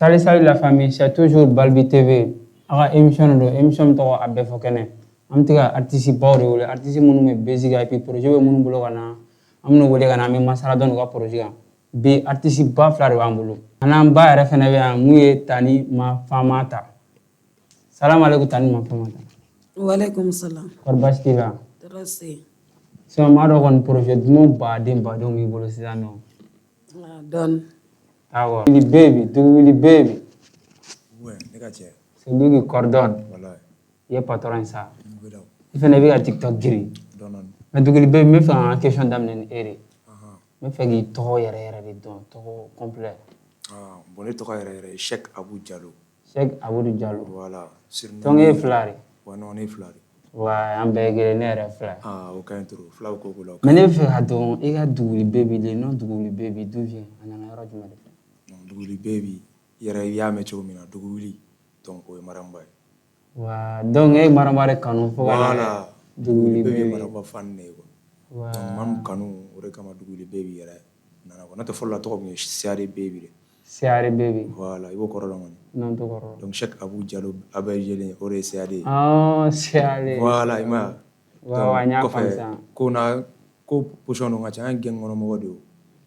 Salut, salut la famille, c'est toujours Balbi TV. Aga émission to a bɛɛ fɔ kɛnɛ. An bɛ ka artiste baw de wele, artiste minnu bɛ basic et puis projet bɛ minnu bolo ka na. An bɛna wele ka na, an bɛ masala dɔn u ka projet kan. Bi artiste ba fila de b'an bolo. An ba yɛrɛ fɛnɛ bɛ yan mun ye Tani Ma Famata. Salam alaikum Tani Ma Famata. Wa alaikum salam. Kɔri baasi t'i la? Tɔɔrɔ se yen. Sinon maa dɔ kɔni projet duman baden b'i bolo sisan nɔ. Dɔɔni. Awɔ. Willy Baby, Dogo Willy Baby. Ouais, ne ka cɛ. C'est lui qui coordonne. Wallahi. Il est patron ça. Nugulaw. Il fɛnɛ bɛ ka TikTok giri. Dɔɔni. Mais Dogo Willy Baby n bɛ fɛ ka n ka question daminɛ ni e de. N bɛ fɛ k'i tɔgɔ yɛrɛ yɛrɛ de dɔn, tɔgɔ complet. Bon ne tɔgɔ yɛrɛ Cheikh Abou Diallo. Cheikh Abou Diallo. Voilà. Donc e ye fila de. Ouais, non, ne ye fila de. Ouais, an bɛɛ ye kelen, ne yɛrɛ fila. O ka ɲi trop. Filaw ko ko la. Mais ne bɛ fɛ ka dɔn e ka Dogo Willy Baby le nom Dogo Willy Baby d'où vient? A nana yɔrɔ jumɛn de fɛ? Non, Dogo Willy Baby yɛrɛ i y'a mɛn cogo min na Dogo Willy donc o ye Maramba ye. Ouais, donc e ye Maramba de kanu fo ka na Voilà. Dogo Willy Baby ye Baby. Maramba fan ne ye quoi. Ouais. Donc maa min kanu o de kama Dogo Willy Baby yɛrɛ nana quoi. N'o tɛ fɔlɔ la tɔgɔ kun ye Seare Baby de. Seare Baby. Voilà, i b'o kɔrɔ dɔn kɔni. Non t'o kɔrɔ. Donc Cheikh Abou Diallo a bɛ yelen o de ye Seare. Oh, Seare. Voilà, i m'a ye. Ouais, n y'a faamu kɔfɛ sisan. ko position dɔ ka ca an ye gɛn kɔnɔ mɔgɔ de ye o.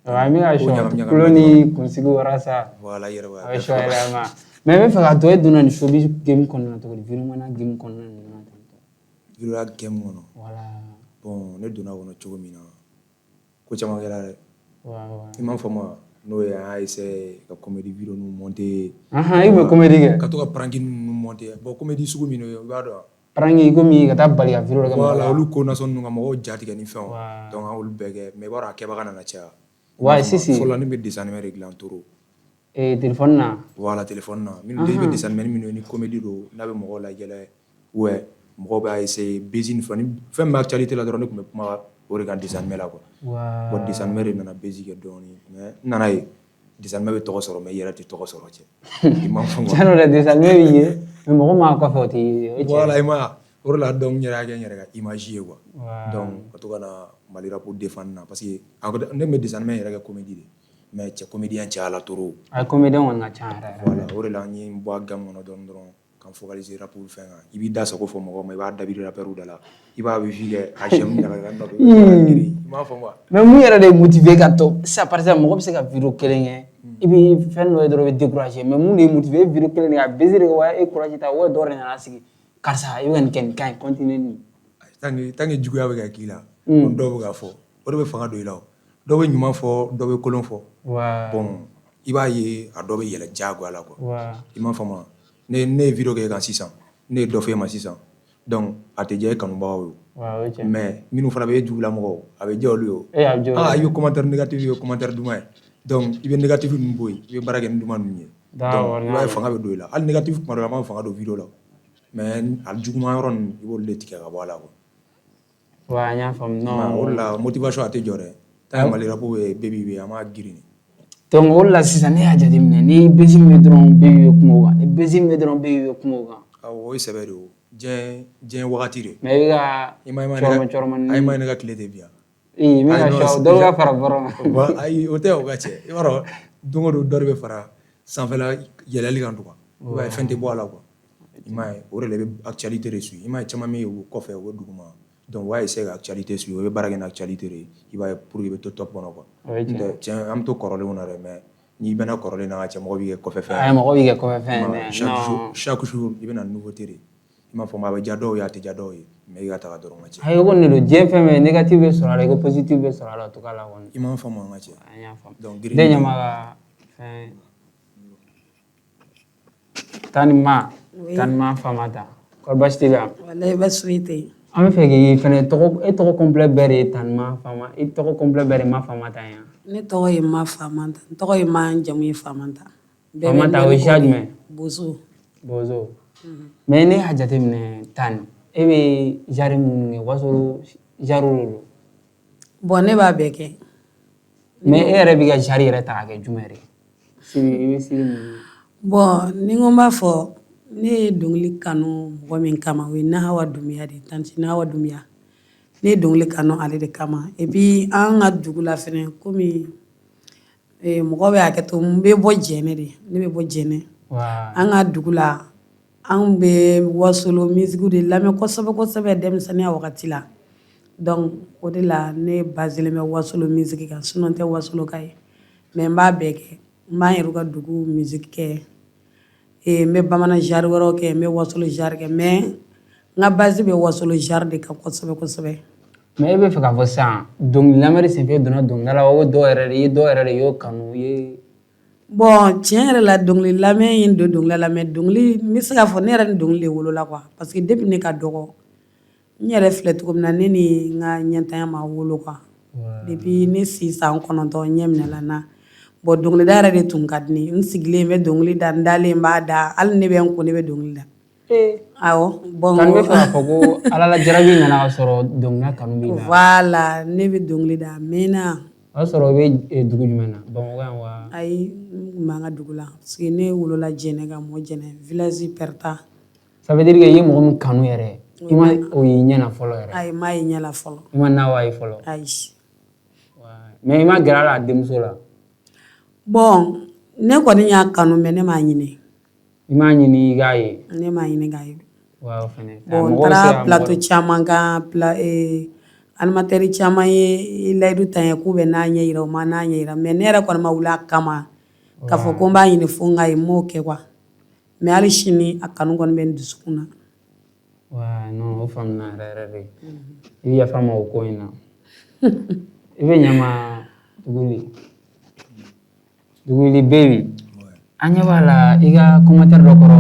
Ouais, n bɛ ka Ko sɔn ɲagami tulo ni kunsigi wara sa. Voilà, i yɛrɛ b'a A bɛ sɔn yɛlɛma. Mais n bɛ fɛ ka dɔn e donna nin showbiz game kɔnɔna na cogo di? Virumana game kɔnɔna na nin na ten. Vidéo game kɔnɔ. Voilà. Bon ne donna kɔnɔ cogo min na ko caman kɛra dɛ. Ouais, ouais. I m'a fɔ ma n'o ye an y'a essayé ka comédie vidéo ninnu monter. I bɛ comédie kɛ? Ka to ka prank ninnu monter. Bon comédie sugu min i b'a dɔn. Prank komi ka taa bali ka vidéo kɛ mɔgɔ la. Voilà, olu ko nasɔn ninnu ka mɔgɔw ja tigɛ ni fɛnw. Ouais. Donc an y'olu bɛɛ kɛ mais i b'a dɔn a kɛbaga nana caya. Ouais, si. Fɔlɔ la ne bɛ dessin animé de dilan toro. Téléphone na. Voilà, téléphone na. Minnu bɛ dessin animé minnu ni comédie don n'a bɛ mɔgɔw lajɛlɛ ouais mɔgɔw b'a essayer baiser ni fɛn min bɛ actualité la dɔrɔn ne tun bɛ kuma o de kan dessin animé la quoi. Ouais. Bon dessin animé de nana baiser kɛ dɔɔni mais n nana ye dessin animé bɛ tɔgɔ sɔrɔ mais i yɛrɛ tɛ tɔgɔ sɔrɔ cɛ. I m'a fɔ Tiɲɛ don dɛ dessin animé b'i ye mais mɔgɔ m'a kɔfɛ o tɛ ye. Voilà, i m'a ye o de la donc n yɛrɛ y'a kɛ n yɛrɛ ka image ye quoi. Ouais. Donc ka to ka na Mali rap défendre na parce que ne bɛ dessin animé yɛrɛ kɛ comédie de mais cɛ comédien cayala trop. A comédien kɔni ka ca yɛrɛ yɛrɛ. Voilà, o de la n ye n bɔ a gamme kɔnɔ dɔrɔn k'an focaliser rap fɛn kan. I b'i da sago fɔ mɔgɔw ma i b'a dabiri rappeur da la i b'a wifi kɛ HM ɲaga ka nɔ i m'a fɔ quoi. Mais mun yɛrɛ de ye motivé ka tɔ sisan par exemple mɔgɔ bɛ se ka vidéo kelen kɛ i bɛ fɛn dɔ ye dɔrɔn i bɛ décourager mais mun de ye motivé e vidéo kelen de ka baiser de wa e courage ta wa dɔ de nana sigi karisa i bɛ ka nin kɛ nin ka ɲi continue nin. Tant que juguya bɛ ka k'i la dɔw bɛ k'a fɔ o de bɛ fanga don i la o dɔw bɛ ɲuman fɔ dɔw bɛ kolon fɔ. Bon i b'a ye a dɔw bɛ yɛlɛ diyagoya la quoi. I m'a faamu ne ye vidéo kɛ kan sisan ne ye dɔ f'e ma sisan donc a tɛ diya e kanubagaw ye mais minnu fana bɛ e jugulamɔgɔw a bɛ diya olu ye o. I bɛ commentaire négatif ye commentaire duman ye donc i bɛ négatif ninnu bɔ yen i bɛ baara kɛ ni duman ninnu ye donc i b'a ye fanga bɛ don i la hali négatif tuma dɔ la a ma fanga don vidéo la mais a juguman yɔrɔ ninnu i b'olu de tigɛ ka bɔ a la quoi. Ouais, n y'a faamu. Non. O de la motivation a tɛ jɔ dɛ tant que Mali rap bɛ Baby bɛ an b'a girin. Donc o de la sisan ne y'a jateminɛ ni basi min bɛ dɔrɔn Baby bɛ kuma o kan ni basi min bɛ dɔrɔn Baby bɛ kuma o kan. O ye sɛbɛ de o diɲɛ wagati de. Mais i bɛ ka cɔrɔmani. Ayi ma ne ka tile tɛ bi yan. N bɛ ka sɔ dɔw ka fara bɔrɔ kan. Ayi o tɛ o ka cɛ i b'a dɔn don o don dɔ de bɛ fara sanfɛla yɛlɛli kan quoi i b'a ye fɛn tɛ bɔ a la quoi i m'a ye o de la i bɛ actualité de suit i m'a ye caman bɛ yen o kɔfɛ o bɛ duguma donc o y'a essayer ka actualité suit o bɛ baara kɛ ni actualité de ye i b'a ye pour que i bɛ to top kɔnɔ quoi tiɲɛ an bɛ to kɔrɔlenw na dɛ mais n'i bɛnna kɔrɔlen na ka cɛ mɔgɔ b'i kɛ kɔfɛ fɛn ye. Mɔgɔ b'i kɛ kɔfɛ fɛn ye chaque jour i bɛ na nouveauté de i m'a fɔ a bɛ diya dɔw ye a tɛ diya dɔw ye mais i ka taga dɔrɔn ka cɛ. Ayi ko nin don diɲɛ fɛn fɛn négatif bɛ sɔrɔ a la i ko positif bɛ sɔrɔ a la o cogoya la kɔni. I m'a faamu an ka cɛ. An y'a faamu. donc den ɲɛma ka fɛn Tani Ma Famata kɔri baasi t'i la. Walahi baasi foyi tɛ yen. An bɛ fɛ k'i fɛnɛ e tɔgɔ complet bɛɛ de ye Tani Ma Famata i tɔgɔ complet bɛɛ de Ma Famata yan. Ne tɔgɔ ye Ma Famata n tɔgɔ ye Ma n jamu ye Famata. Famata o ye siya jumɛn? Bozo. Bozo. Mais ne y'a jateminɛ Tani e bɛ genre minnu kɛ wasolo genre de don. Bon ne b'a bɛɛ kɛ. Mais e yɛrɛ b'i ka genre yɛrɛ ta ka kɛ jumɛn de ye? I bɛ siri mun? Bon ni ko n b'a fɔ ne ye dɔnkili kanu mɔgɔ min kama o ye Nahawa Dunbiya de ye Tanti Nahawa Dunbiya ne ye dɔnkili kanu ale de kama et puis an ka dugu la fɛnɛ komi mɔgɔ bɛ hakɛ to n bɛ bɔ jɛnɛ de ne bɛ bɔ jɛnɛ an ka dugu la an bɛ wasolo musique de lamɛn kosɛbɛ kosɛbɛ denmisɛnninya wagati la donc o de la ne bazilen bɛ wasolo musique kan sinon n tɛ wasolo ka ye mais n b'a bɛɛ kɛ n b'an yɛrɛ ka dugu musique kɛ n bɛ bamanan genre wɛrɛw kɛ n bɛ wasolo genre kɛ mais n ka base bɛ wasolo genre de kan kosɛbɛ kosɛbɛ. mais e bɛ fɛ k'a fɔ sisan dɔnkili lamɛn de senfɛ donna dɔnkilida la o dɔw yɛrɛ de ye dɔw yɛrɛ de y'o kanu ye. bon tiɲɛ yɛrɛ la dɔnkili lamɛn ye n don dɔnkili la mais dɔnkili n bɛ se k'a fɔ ne yɛrɛ ni dɔnkili de wolola quoi parce que depuis ne ka dɔgɔ n yɛrɛ filɛ cogo min na ne ni n ka ɲɛntanya ma wolo quoi depuis ne si san 9 ɲɛ minɛla n na bon dɔnkilida yɛrɛ de tun ka di ne n sigilen bɛ dɔnkili da n dalen b'a da hali ne bɛ n ko ne bɛ dɔnkili da. awɔ bon kan bɛ fɛ k'a fɔ ko ala la jarabi nana ka sɔrɔ dɔnkilida kanu b'i la. voilà ne bɛ dɔnkili da a mɛnna. o y'a sɔrɔ i bɛ dugu jumɛn na bamakɔ yan wa. ayi n tun b'an ka dugu la parce que ne wolola jɛnɛ ka mɔ jɛnɛ village Pɛrɛta. ça veut dire que i ye mɔgɔ min kanu yɛrɛ i ma o y'i ɲɛ na fɔlɔ yɛrɛ. ayi n m'a ye ɲɛ la fɔlɔ. i ma na wa ye fɔlɔ. ayi. mais i ma gɛrɛ a la a denmuso la. bon ne kɔni y'a kanu mais ne m'a ɲini. i m'a ɲini i k'a ye. ne m'a ɲini k'a ye. wa o fɛnɛ. bon n taara plateau caman kan animateur caman ye layidu ta ye k'u bɛ n'a ɲɛ yira u ma n'a ɲɛ yira mais ne yɛrɛ kɔni ma wuli a kama k'a fɔ ko n b'a ɲini fo n k'a ye n m'o kɛ quoi mais hali sini a kanu kɔni bɛ n dusukun na. wa non o faamuna yɛrɛ yɛrɛ de i bɛ yafa n ma o ko in na i bɛ ɲɛ n ma Duguli baby an ɲɛ b'a la i ka commentaire dɔ kɔrɔ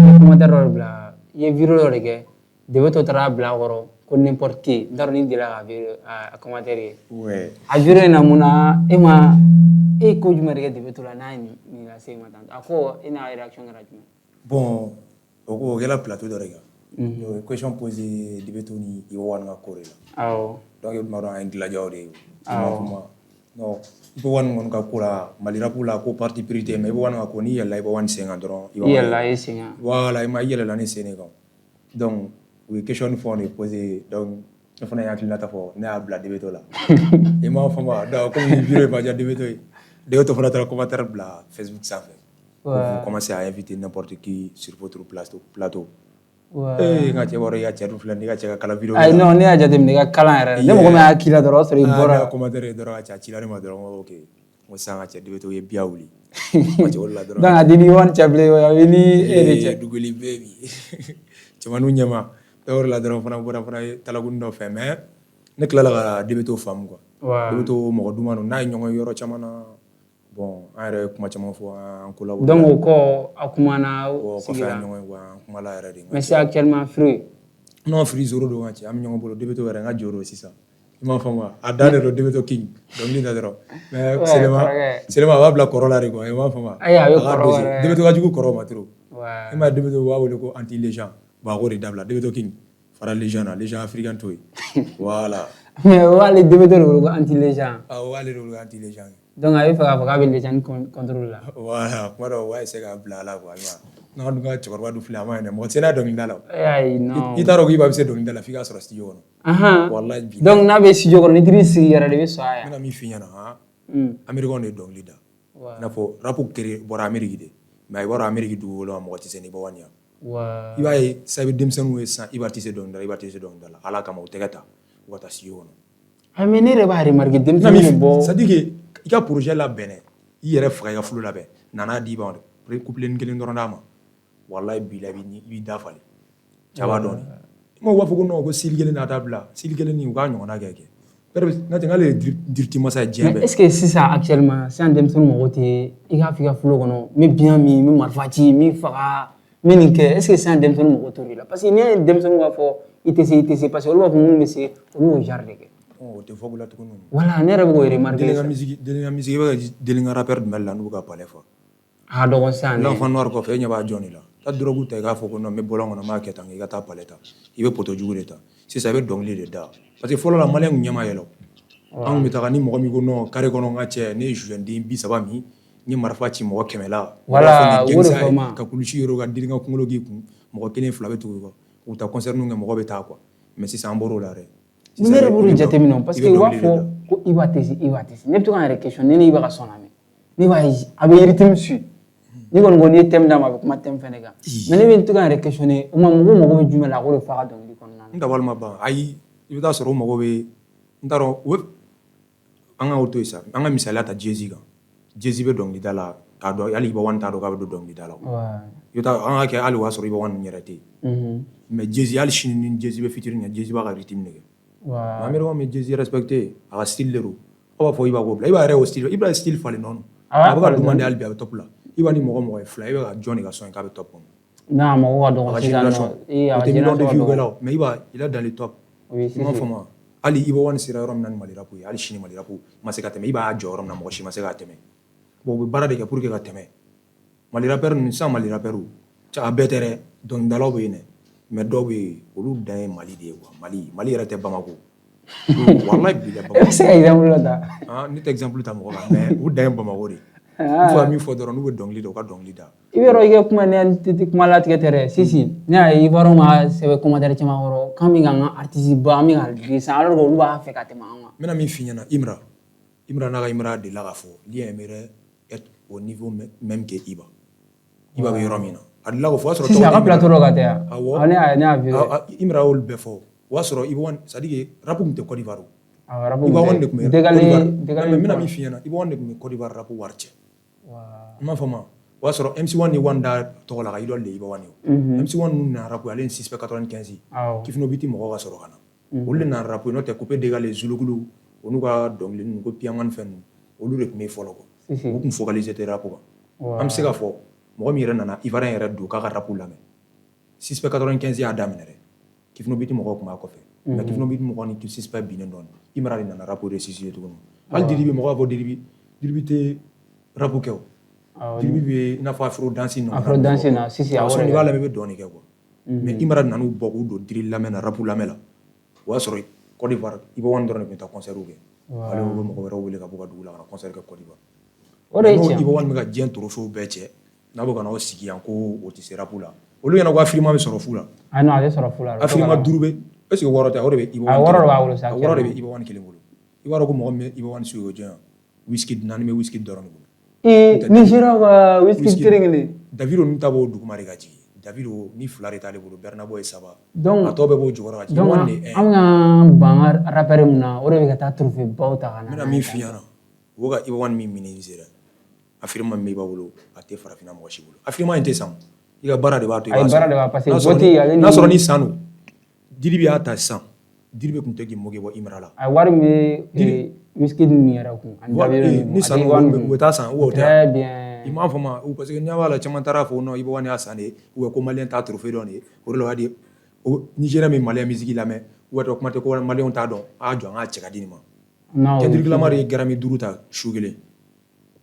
i ye commentaire dɔ bila i ye vidéo dɔ de kɛ Debeto taara bila a kɔrɔ ko n'importe qui n t'a dɔn ni delila ka commentaire ye a vidéo in na mun na e ye ko jumɛn de kɛ Debeto la n'a ye nin lase e ma tan a ko e n'a réaction kɛra jumɛn. bon o kɛra plateau dɔ de kan question posé Debeto ni Iwan ka ko de la awɔ donc i b'a dɔn an ye dilajaw de ye non i bɛ wani kɔni ka ko la Mali rap la ko parti priorité mais i bɛ wani ka ko n'i yɛlɛla i bɛ wani sen kan dɔrɔn i yɛlɛla i sen kan voilà i yɛlɛla ni sen de kan donc u ye question ni fɛnw de posé donc ne fana ye hakilinata fɔ ne y'a bila Debeto la i m'a faamu donc comme vidéo ma diya Debeto ye Debeto fana taara commentaire bila Facebook sanfɛ pour commencer à inviter n'importe qui sur votre plateau n ka cɛ bɔra i ka cɛ dun filɛ n'i ka cɛ ka kalan vidéo ayi non ne y'a jateminɛ i ka kalan yɛrɛ ne mɔgɔ min y'a k'i la dɔrɔn o y'a sɔrɔ i bɔra ne ka commentaire ye dɔrɔn ka cɛ a cila ne ma dɔrɔn ko ok n ko sisan ka cɛ Debeto ye biya wuli ma cɛ o de la dɔrɔn donc a di ni Iwan cɛ bilen a bɛ ni e de cɛ Duguli baby cɛmaninw ɲɛma o de la dɔrɔn fana bɔra fana ye talakuni dɔ fɛ mais ne tilala ka Debeto faamu quoi Debeto mɔgɔ duman don n'a ye ɲɔgɔn ye yɔrɔ caman na bon an yɛrɛ ye kuma caman fɔ an ko la donc o kɔ a kumana kɔfɛ an ɲɔgɔn ye quoi an kumala yɛrɛ de mais c'est actuellement free non free zoro don ka cɛ an bɛ ɲɔgɔn bolo Debeto yɛrɛ n ka jɔyɔrɔ sisan i m'a faamu a dan de don Debeto king dɔnkili da dɔrɔn mais Selema a b'a bila kɔrɔ la de quoi i m'a faamu ayi a bɛ kɔrɔ wɛrɛ Debeto ka jugu kɔrɔ ma trop i m'a ye Debeto u b'a wele ko anti légend bon a k'o de dabila Debeto king fara légend na légend africain to ye voilà mais o b'ale Debeto de wele ko anti légend o b'ale de wele ko anti légend donc a bɛ fɛ k'a fɔ k'a bɛ légende contrôle la voilà kuma dɔw u b'a essayer k'a bila a la quoi n'an dun ka cɛkɔrɔba dun filɛ a ma ɲinɛ mɔgɔ tɛ se n'a dɔnkilida la ayi non i t'a dɔn k'i b'a bɛ se dɔnkilida la f'i k'a sɔrɔ studio kɔnɔ wallahi bi donc n'a bɛ studio kɔnɔ n'i t'i sigi yɛrɛ de bɛ sɔn a n bɛna min f'i ɲɛna Américains de ye dɔnkili da i n'a fɔ rap bɔra Amérique de mais i b'a dɔn Amérique dugukolo ma mɔgɔ tɛ se n'i bɔ wani yan i b'a ye sisan i bɛ denmisɛnninw ye sisan i b'a tɛ se dɔnkilida la i b'a tɛ se dɔnkilida la ala kama u tɛgɛ ta u ka taa studio kɔnɔ mais ne yɛrɛ b'a remarqué denmisɛnninw bɛ bɔ c'est à dire que i ka projet labɛnnen i yɛrɛ faga i ka flow labɛn nana di ban couplet kelen dɔrɔn d'a ma wallahi bila i b'i da falen caba dɔɔni i ma b'a fɔ ko non ko sili kelen n'a dabila sili kelen ni u k'a ɲɔgɔnna kɛ n'o tɛ k'ale ye diriti masa ye diɲɛ bɛɛ est ce que sisan actuellement sisan denmisɛnninw mago tɛ i k'a f'i ka flow kɔnɔ n bɛ biɲɛ min n bɛ marifa ci n bɛ faga n bɛ nin kɛ est ce que sisan denmisɛnninw mago t'o de la parce que n'i ye denmisɛnninw b'a fɔ i tɛ se parce que olu b'a fɔ minnu bɛ se olu y'o genre de kɛ o tɛ fɔ la tuguni voilà ne yɛrɛ bɛ k'o remarqué Delinka musique i bɛ ka Delinka rappeur jumɛn la n'u bɛ ka palais fɔ a dɔgɔ sisan l'enfant noir kɔfɛ e ɲɛ b'a jɔn de la taa drogue ta i k'a fɔ ko non n bɛ bɔlɔn kɔnɔ n b'a kɛ tan i ka taa palais ta i bɛ poto jugu de ta sisan i bɛ dɔnkili de da parce que fɔlɔ la maliyɛn tun ɲɛ ma yɛlɛ an tun bɛ taga ni mɔgɔ min ko non carré kɔnɔ n ka cɛ ne ye juin den 30 min n ye marifa ci mɔgɔ 100 la voilà o de fɔ ma ka kulusi yɔrɔ ka Delinka kunkolo k'i kun mɔgɔ 1 2 bɛ tugu u bɛ taa concert kɛ mɔgɔ bɛ taa quoi mais sisan an bɔr'o la dɛ ne yɛrɛ b'o de jateminɛ parce que u b'a fɔ ko Iba tɛ se ne bɛ to k'an yɛrɛ question ne ni Iba ka sɔn na mɛ ne b'a ye a bɛ rythme suit ni kɔni ko n'i ye thème d'a ma a bɛ kuma thème fɛnɛ kan mais ne bɛ n to ka n yɛrɛ questionner o ma mɔgɔw mago bɛ jumɛn la k'o de fɔ a ka dɔnkili kɔnɔna na. N dabali ma ban ayi i bɛ taa sɔrɔ o mago bɛ n t'a dɔn an ka o to yen sa an ka misaliya ta Jay-Z kan Jay-Z bɛ dɔnkilida la k'a dɔn hali Iba1 t'a dɔn k'a bɛ don dɔnkilida la i bɛ taa an ka kɛ hali o y'a sɔrɔ Iba1 yɛrɛ tɛ yen mais Jay-Z hali sini ni Jay-Z bɛ featuring kɛ Jay-Z b'a ka rythme de kɛ mais Américain bɛ Jay-Z respecté a ka style de don aw b'a fɔ Iba k'o bila Iba yɛrɛ o style Iba style falen nɔ a bɛ ka demander hali bi a bɛ top la Iba ni mɔgɔ ye fila i bɛ ka jɔn de ka sɔn k'a bɛ top kɔnɔ. Non mɔgɔ ka dɔgɔ sisan nɔ o tɛ million de vues kɛ la mais Iba il est dans le top i m'a faamu hali Iba1 sera yɔrɔ min na ni Mali rap ye hali sini Mali rap ma se ka tɛmɛ Iba y'a jɔ yɔrɔ min na mɔgɔ si ma se k'a tɛmɛ bon u bɛ baara de kɛ pour que ka tɛmɛ Mali rappeur ninnu sisan Mali rappeur a bɛɛ tɛ dɛ dɔnkilidalaw bɛ yen dɛ mais dɔw bɛ yen olu dan ye Mali de ye quoi Mali yɛrɛ tɛ Bamako walahi bi Bamako. E bɛ se ka exemple dɔ ta. Ne tɛ exemple ta mɔgɔ kan mais u dan ye Bamako de n fɔ min fɔ dɔrɔn n'u bɛ dɔnkili da u ka dɔnkili da. I bɛ yɔrɔ i ka kuma ne tɛ kuma latigɛ tɛ dɛ Sisi ne y'a ye Ivoirien ma sɛbɛn commentaire caman kɔrɔ k'an bɛ k'an ka artiste ba an bɛ ka digi sisan alors que olu b'a fɛ ka tɛmɛ an kan. N bɛna min f'i ɲɛna Imra n'a ka Imra delila k'a fɔ lui aimerait être au niveau même que Iba bɛ yɔrɔ min na a delila k'o fɔ o y'a sɔrɔ Sisi a ka plateau dɔ ka tɛ yan awɔ ne y'a vu Imra y'olu bɛɛ fɔ o y'a sɔrɔ Iba1 c'est à dire que rap tun tɛ Côte d'Ivoire Iba1 de tun bɛ n bɛna min f'i ɲɛna Iba1 de tun bɛ Côte d'Ivoire rap wari cɛ i m'a faamu o y'a sɔrɔ MC1 ni Wanda tɔgɔ la ka idole de Iba1 ye MC1 ninnu nana rap ale ni Suspect 95 Kifino Biti mɔgɔw ka sɔrɔ ka na olu de nana rap n'o tɛ Coupé Dégalé Zulukulu o n'u ka dɔnkili ninnu ko Piangan fɛn ninnu olu de tun bɛ yen fɔlɔ quoi u tun focaliser tɛ rap kan an bɛ se ka fɔ mɔgɔ min yɛrɛ nana Ivoirien yɛrɛ don k'a ka rap lamɛn Suspect 95 y'a daminɛ dɛ Kifino Biti mɔgɔw tun b'a kɔfɛ mais Kifino Biti mɔgɔw ni Suspect binnen dɔɔnin Imra de nana rap ressusciter tuguni hali Diribi mɔgɔw b'a fɔ Diribi tɛ rap kɛ o Diribi bɛ i n'a fɔ afro danse na Sisi awɔ n'i b'a lamɛn i bɛ dɔɔnin kɛ quoi mais Imra nan'u bɔ k'u don drill lamɛn na rap lamɛn la o y'a sɔrɔ Côte d'Ivoire Iba1 dɔrɔn de tun bɛ taa concert kɛ ale bɛ mɔgɔ wɛrɛw wele ka bɔ ka dugu la ka na concert kɛ Côte d'Ivoire o de ye tiɲɛ Iba1 bɛ ka diɲɛ trophée bɛɛ cɛ n'a bɛ ka n'aw sigi yan ko o tɛ se rap la olu ɲɛna ko Afrima bɛ sɔrɔ fu la non a tɛ sɔrɔ fu la Afrima 5 bɛ est ce que 6 tɛ o de bɛ Iba1 6 de b'a bolo sa 6 de bɛ Iba1 kelen bolo i b'a dɔn ko mɔgɔ min bɛ Iba1 suivre o jɔn Wizkid 4 bɛ Wizkid dɔrɔn de bolo Nigéria ka Wizkid kelen Davido ninnu ta b'o duguma de ka jigin Davido ni 2 de t'ale bolo Burna Boy 3 donc a tɔ bɛɛ b'o jukɔrɔ ka jigin donc an ka ban rappeur min na o de bɛ ka taa trophée baw ta ka na n bɛna min f'i ɲɛna o ka Iba1 min minimiser dɛ Afrima min b'i bolo a tɛ farafinna mɔgɔ si bolo Afrima in tɛ san i ka baara de b'a to i b'a baara de b'a parce que vote ale n'a sɔrɔ ni san don Diribi y'a ta sisan Diribi tun tɛ k'i moquer bɔ Imra la a wari min bɛ Wizkid min yɛrɛ kun ni san u bɛ taa san ou très bien i m'a faamu parce que ɲɛ b'a la caman taara fɔ non Iba1 y'a san de ou bien ko maliyɛn t'a trophée dɔn de o de la o y'a di Nigérien min maliyɛn musique lamɛn ou bien kuma tɛ ko maliyɛnw t'a dɔn a jɔ an k'a cɛ ka di nin ma Kendrick Lamar ye Grammy 5 ta su kelen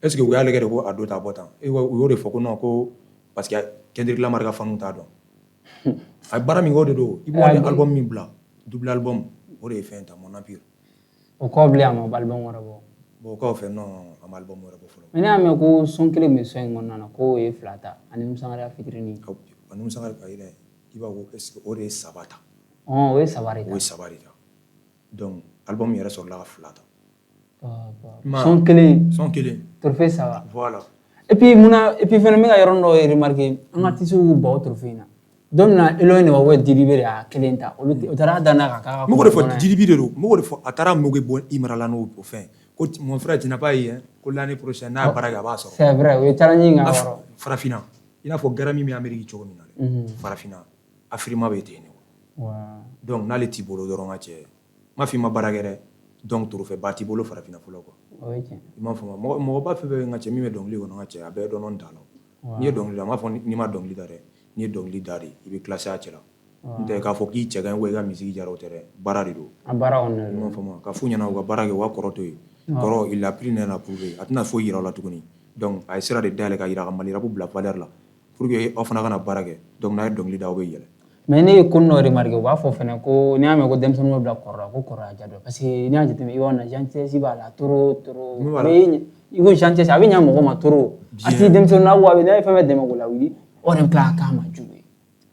est ce que u y'a lajɛ de ko a don ta bɔ tan u y'o de fɔ ko non ko parce que Kendrick Lamar ka fanu t'a dɔn a ye baara min kɛ o de don Iba1 album min bila double album o de ye fɛn ta Mon Empire o kɔ bilen a ma album wɛrɛ bɔ bon o k'aw fɛ non a ma album wɛrɛ bɔ fɔlɔ mais ne y'a mɛn ko son kelen bɛ son in kɔnɔna na ko o ye 2 ta ani Musangara fitinin ani Musangara ka yɛrɛ i b'a ko est ce que o de ye 3 ta o ye 3 de ta o ye 3 de ta donc album yɛrɛ sɔrɔla ka 2 ta son kelen trophée 3 voilà et puis fɛnɛ n bɛ ka yɔrɔ dɔ remarquer an ka artistes k'u ban o trophée in na don min na Eloy ne b'a Diribi de y'a kelen ta o taara danna ka k'a ka n b'o de fɔ Diribi de don n b'o de fɔ a taara moquer bɔ Imra la n'o fɛn ko mon frère tu n'as pas eu ko l'année prochaine n'a ye baara kɛ a b'a sɔrɔ c'est vrai o ye challenge in kan yɔrɔ farafinna i n'a fɔ Grammy min Amérique cogo min na dɛ farafinna Afrima bɛ ten de donc n'ale t'i bolo dɔrɔn ka cɛ m'a f'i ma baara kɛ dɛ donc trophée ba t'i bolo farafinna fɔlɔ quoi o ye tiɲɛ i m'a faamu mɔgɔ ba fɛn fɛn ka cɛ min bɛ dɔnkili kɔnɔ ka cɛ a bɛɛ dɔn t'a la n'i ye dɔnkili da n b'a fɔ n'i ma dɔnkili da dɛ n'i ye dɔnkili da de i bɛ classer a cɛ la n tɛ k'a fɔ k'i cɛ ka ɲi i ka musique jara o tɛ dɛ baara de don a baara kɔni i m'a faamu ka f'u ɲɛna u ka baara kɛ u ka kɔrɔ to yen kɔrɔ il a pris ne la prouver a tɛna foyi yira aw la tuguni donc a ye sira de dayɛlɛ ka yira ka Mali rap bila valeur la pour que aw fana kana baara kɛ donc n'a ye dɔnkili da aw bɛ yɛlɛ mais ne ye ko dɔ remarquer u b'a fɔ fɛnɛ ko n'i y'a mɛn ko denmisɛnninw bɛ bila kɔrɔ la ko kɔrɔ y'a diya dɔ parce que n'i y'a jateminɛ i b'a na gentillesse b'a la trop i ko gentillesse a bɛ ɲɛ mɔgɔ ma trop a t'i denmisɛnnin na wa n'a ye fɛn fɛn dɛmɛ k'o la wuli o de bɛ tila k'a ma jugu ye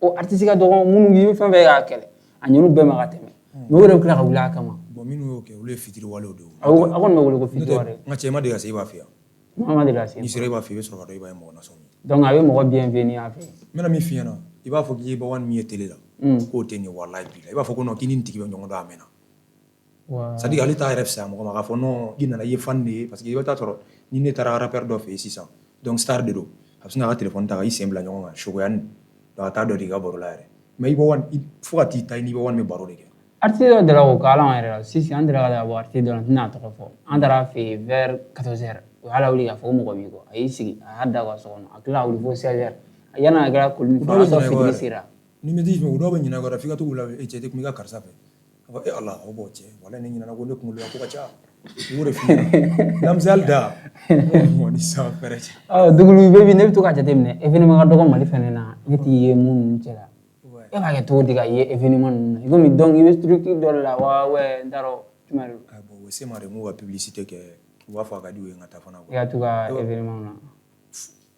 o artiste ka dɔgɔ minnu i bɛ fɛn fɛn k'a kɛlɛ a ɲɛnu bɛɛ ma ka tɛmɛ mais o de bɛ tila ka wuli a kama bon minnu y'o kɛ olu ye fitiriwalew de ye a kɔni bɛ wele ko fitiriwale n ka cɛ ma deli ka se i b'a fɛ yan N'i sera i b'a fɔ i bɛ sɔrɔ ka dɔn i b'a ye mɔgɔ nasɔn min. Donc a bɛ mɔgɔ bienvenue a fɛ. N bɛna min f'i ɲɛna i b'a fɔ k'i ye bawani min ye télé la k'o tɛ nin ye walahi bilahi i b'a fɔ ko non k'i ni nin tigi bɛ ɲɔgɔn dɔn a mɛnna. C'est à dire ale t'a yɛrɛ fisaya mɔgɔ ma k'a fɔ non i nana i ye fan de ye parce que i bɛ taa sɔrɔ ni ne taara rappeur dɔ fɛ yen sisan donc star de don a bɛ sin k'a ka téléphone ta ka i sen bila ɲɔgɔn kan cogoyanin donc a t'a dɔn de i ka baro la yɛrɛ mais i bawani fo ka t'i ta i ni bawani bɛ baro de kɛ. Artiste dɔ dara k'o k'ala an yɛrɛ la sisan an dara ka taa bɔ artiste dɔ la n tɛna tɔgɔ fɔ an taara fɛ yen vers 14h o y'a lawuli k'a fɔ ko mɔgɔ b'i kɔ a y'i sigi a y'a da ka so kɔnɔ a tilala ka wuli fo 16h yanni a kɛra koli min fɔ a sɔrɔ fitiri sera. Ni min t'i fɛ o dɔw bɛ ɲinɛ a kɔ dɛ f'i ka to k'u la cɛ tɛ kun i ka karisa fɛ a fɔ ala o b'o cɛ walahi ne ɲinɛna ko ne kunkolo la ko ka ca i b'o de f'i ɲɛna lamisali da ni san fɛrɛ cɛ. Duguli Baby ne bɛ to ka jateminɛ événement ka dɔgɔ Mali fɛnɛ na ne t'i ye mun cɛ la e b'a kɛ cogo di ka ye événement ninnu na i komi donc i bɛ structure dɔ de la wa ouais n t'a dɔn jumɛn de don. Bon o se ma de n k'u ka publicité kɛ u b'a fɔ a ka di u ye n ka taa fana. I ka to ka événement na.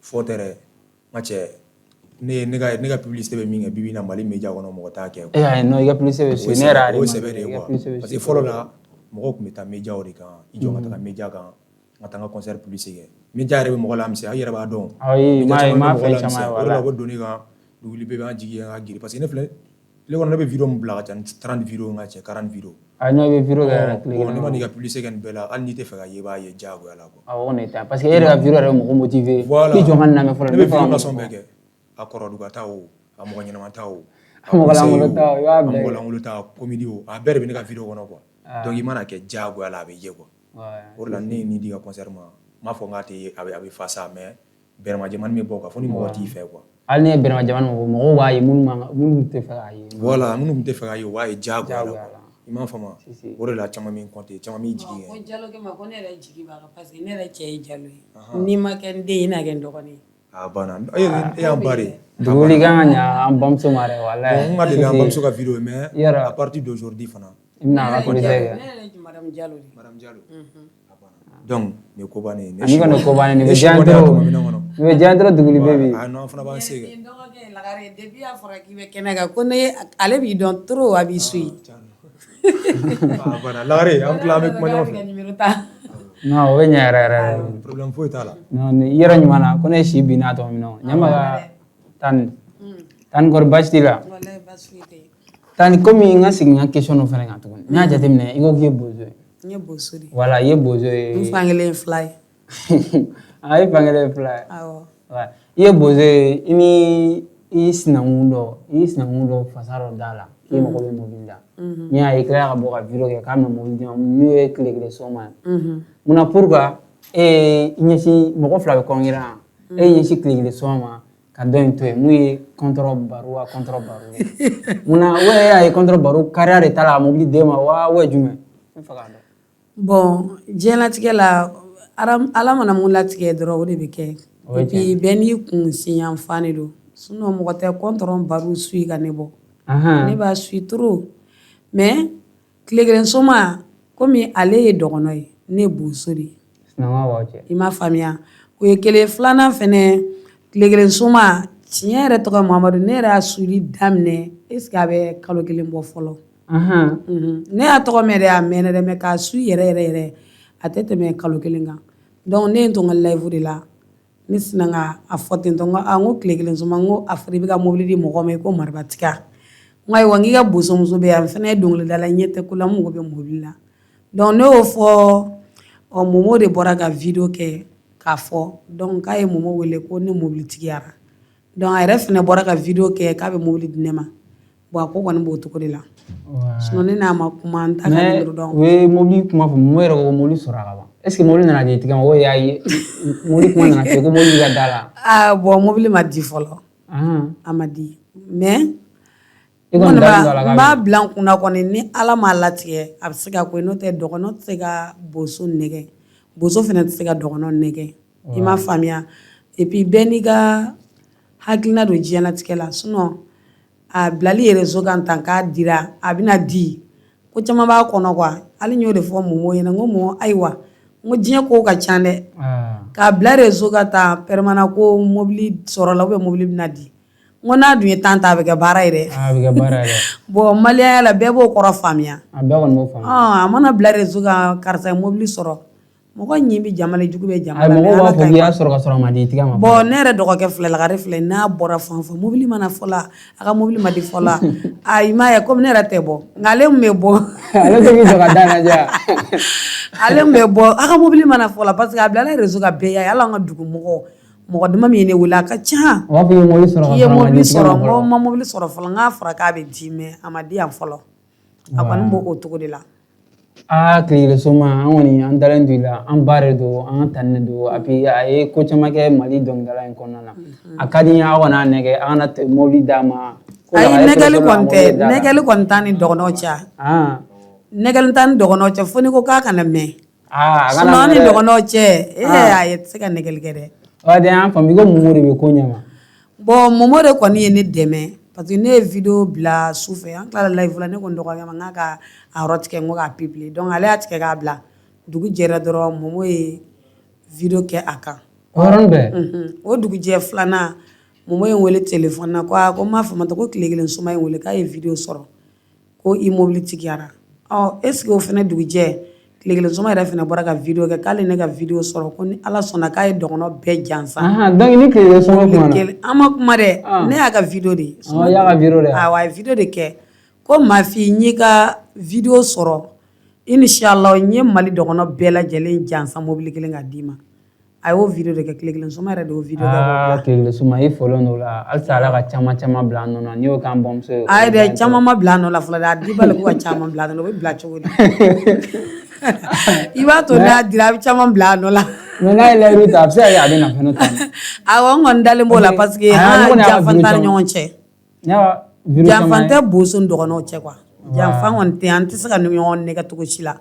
Fɔ tɛ dɛ n ka cɛ ne ka publicité bɛ min kɛ bi na Mali média kɔnɔ mɔgɔ t'a kɛ. Non i ka publicité bɛ so ne yɛrɛ y'a o sɛbɛ de ye quoi parce que fɔlɔ la mɔgɔw tun bɛ taa média de kan i jɔ ka taga média kan n ka taa n ka concert publicité kɛ média yɛrɛ bɛ mɔgɔ la misɛn a yɛrɛ b'a dɔn. Ayi m'a fɛn caman ye o de la ko donni kan Duguli Baby an jigi an ka girin parce que ne filɛ tile kɔnɔ ne bɛ vidéo min bila ka ca ni 30 vidéo n ka cɛ 40 vidéo. Non i bɛ vidéo kɛ yɛrɛ tile kelen. Ne ma n'i ka publicité kɛ nin bɛɛ la hali n'i tɛ fɛ ka ye i b'a ye diyagoya la quoi. Awɔ ne tɛ parce que e yɛrɛ ka vidéo yɛrɛ bɛ mɔgɔ motiver. Voilà i jɔ n ka nin lamɛn fɔlɔ. Ne bɛ vidéo nasɔn bɛɛ kɛ a kɔrɔduga ta o a mɔgɔ ɲɛnama ta o a mɔgɔ lankolon ta o i b'a bɛɛ kɛ. a mɔgɔ lankolon ta comédie o a bɛɛ de bɛ ne ka vidéo kɔnɔ quoi donc i mana kɛ diyagoya la a bɛ ye quoi. O de la ne ye nin di ka concert ma n m'a fɔ n k'a tɛ ye a bɛ fa sa mais bɛrɛma jɛmani bɛ bɔ quoi fo ni mɔgɔ t'i fɛ quoi. Hali ne ye bɛrɛma jamana mɔgɔw b'a ye minnu tɛ fɛ k'a ye. Voilà minnu tun tɛ fɛ k'a ye o b'a ye diyagoya la i m'a faamu o de la caman bɛ n compter caman b'i jigi kɛ. Ko Jalokɛ ma ko ne yɛrɛ jigi b'a kan parce que ne yɛrɛ cɛ ye Jalo ye n'i ma kɛ n den ye i na kɛ n dɔgɔnin ye. A banna e y'an ba de. Duguli kan ka ɲa an bamuso ma dɛ walahi. N ka deli an bamuso ka vidéo mais à partir d'aujourd'hui fana. I bɛna a ka police kɛ. Ne yɛrɛ ye Madame Jalo de. Madame Jalo. Donc nin ko bannen ne ko nin ko bannen nin bɛ diya trop Duguli Baby. Non fana b'an se kɛ. N dɔgɔkɛ ye Lagare depuis a fɔra k'i bɛ kɛnɛ kan ko ne ale b'i dɔn trop a b'i suit. Voilà Lagare an tila an bɛ kuma ɲɔgɔn fɛ. Non o bɛ ɲɛ yɛrɛ yɛrɛ. Problème foyi t'a la. Non yɔrɔ ɲuman na ko ne si binna tɔ min na ɲɛma ka Tani kɔri baasi t'i la. Walahi baasi foyi tɛ yen. Tani komi n ka segin n ka question dɔ fana kan tuguni n y'a jateminɛ i ko k'i ye bozo ye. N ye bozo de. Voilà i ye bozo ye. N fankelen ye fila ye. A ye fankelen ye fila ye. Awɔ. I ye bozo ye i ni i sinankun dɔ fasa dɔ da la k'i mago bɛ mobili la. N'i y'a ye i tilala ka bɔ ka vidéo kɛ k'a bɛna mobili d'i ma n'o ye tile kelen sɔgɔma ye. Munna pourquoi i ɲɛsin mɔgɔ fila bɛ kɔnkɔn yan e ɲɛsin tile kelen sɔgɔma ka dɔ in to yen mun ye contre baro ye. Munna e y'a ye contre baro kariya de t'a la ka mobili d'e ma wa jumɛn? N fɛ k'a dɔn. Bon diɲɛlatigɛ la ala mana mun latigɛ dɔrɔn o de bɛ kɛ. Et puis bɛɛ n'i kun siɲan fan de don sinon mɔgɔ tɛ contre baro suit ka ne bɔ. Ne b'a suit trop mais tile kelen sɔgɔma komi ale ye dɔgɔnɔ ye ne ye bozo de ye. Sinankunya b'aw cɛ. I m'a faamuya o ye kelen filanan fɛnɛ tile kelen sɔgɔma tiɲɛ yɛrɛ tɔgɔ ye Mamadu ne yɛrɛ y'a suili daminɛ est ce que a bɛ kalo kelen bɔ fɔlɔ. Ne y'a tɔgɔ mɛn dɛ a mɛnna dɛ mais k'a su yɛrɛ a tɛ tɛmɛ kalo kelen kan donc ne ye n to n ka live de la ne sina ka a fɔ ten tɔ n ko tile kelen sɔgɔma n ko a fɔra i bɛ ka mobili di mɔgɔ ma i ko marabatiga n ko ayiwa n k'i ka bozomuso bɛ yan n fana ye dɔnkilidala n ɲɛ tɛ ko la n mago bɛ mobili la donc ne y'o fɔ Momo de bɔra ka vidéo kɛ k'a fɔ donc k'a ye Momo wele ko ne mobili tigiyara donc a yɛrɛ fana bɔra ka vidéo kɛ k'a bɛ mobili di ne ma bon a ko kɔni b'o cogo de la sinon ne n'a ma kuma n t'a ka numéro dɔn. U ye mobili kuma fɔ Momo yɛrɛ ko mobili sɔrɔ ka ban est ce que mobili nana di tigi ma o y'a ye mobili kuma nana kɛ ko mobili ka da la. Bon mobili ma di fɔlɔ a ma di mais n b'a bila n kunna kɔni ni ala m'a latigɛ a bɛ se ka ko ye n'o tɛ dɔgɔnɔ tɛ se ka bozo nɛgɛ bozo fana tɛ se ka dɔgɔnɔ nɛgɛ i m'a faamuya et puis bɛɛ n'i ka hakilina don diɲɛlatigɛ la sinon a bilali réseau kan tan k'a dira a bɛna di ko caman b'a kɔnɔ quoi hali n y'o de fɔ Momo ɲɛna n ko Momo ayiwa n ko diɲɛ kow ka ca dɛ k'a bila réseau kan tan permanent ko mobili sɔrɔ la ou bien mobili bɛna di n ko n'a dun ye temps ta a bɛ kɛ baara ye dɛ. A bɛ kɛ baara ye dɛ. Bon maliyɛnya la bɛɛ b'o kɔrɔ faamuya. A bɛɛ kɔni b'o faamuya. A mana bila réseau kan karisa ye mobili sɔrɔ mɔgɔ ɲi bɛ jama la jugu bɛ jama la mɔgɔ b'a fɔ k'i y'a sɔrɔ ka sɔrɔ a ma di tigɛ ma bon ne yɛrɛ dɔgɔkɛ filɛ lagare filɛ n'a bɔra fan o fan mobili mana fɔ la a ka mobili ma di fɔ la i m'a ye komi ne yɛrɛ tɛ bɔ nka ale min bɛ bɔ ale tɛ k'i jɔ ka da lajɛ ale min bɛ bɔ a ka mobili mana fɔ la parce que a bila ale réseau ka bɛɛ y'a ye hali an ka dugu mɔgɔ dama min ye ne wele a ka ca o b'a fɔ i ye mobili sɔrɔ ka sɔrɔ n ma mobili sɔrɔ fɔlɔ n k'a fɔra k'a bɛ di mais a ma di yan fɔlɔ a kɔni b'o o cogo de la tile soma an kɔni an dalen don i la an ba de don an tannen don a ye ko caman kɛ Mali dɔnkilidala in kɔnɔna na a ka di n ye aw kana nɛgɛ an kana mobili d'a ma ayi nɛgɛli kɔni t'an ni dɔgɔnɔw cɛ nɛgɛli t'an ni dɔgɔnɔw cɛ fo ni ko k'a kana mɛn sinon an ni dɔgɔnɔw cɛ ayi tɛ se ka nɛgɛli kɛ dɛ de y'an faamu i ko Momo de bɛ ko ɲɛma bon Momo de kɔni ye ne dɛmɛ parce que ne ye video bila su fɛ an tilala live la ne ko n dɔgɔkɛ ma n k'a ka a yɔrɔ tigɛ n ko k'a publier donc ale y'a tigɛ k'a bila dugu jɛra dɔrɔn Momo ye video kɛ a kan o yɔrɔnin bɛɛ o dugujɛ filanan Momo ye n wele téléphone na ko n m'a faamu ko tile kelen Soma ye n wele k'a ye video sɔrɔ ko i mobili tigiyara est ce que o fana dugujɛ tile kelen Soma yɛrɛ fana bɔra ka video kɛ k'ale ne ka video sɔrɔ ko ni Ala sɔnna k'a ye dɔgɔnɔ bɛɛ jansa donc ni tile kelen Soma kuma na an ma kuma dɛ ne y'a ka video de y'a ka video de awɔ a ye video de kɛ ko Mafi n y'i ka video sɔrɔ inshallah n ye Mali dɔgɔnɔ bɛɛ lajɛlen jansa mobili kelen ka d'i ma a y'o video de kɛ tile kelen Soma yɛrɛ de y'o video kɛ tile kelen Soma i fɔlen don o la halisa Ala ka caman bbila an nɔ na n'i y'o k'an bamuso ye a ye dɛ caman ma bila an nɔ la fɔlɔ dɛ a di bali ko ka caman bila an nɔ la o bɛ bila cogo di i b'a to n'a dira a bɛ caman bila a nɔ la mais n'a ye layidu ta a bɛ se ka kɛ a bɛ na fɛnɛ ta awɔ n kɔni dalen b'o la parce que janfan t'an ni ɲɔgɔn cɛ janfan tɛ boso ni dɔgɔnɔw cɛ quoi janfan kɔni tɛ an tɛ se ka ɲɔgɔn nɛgɛ cogo si la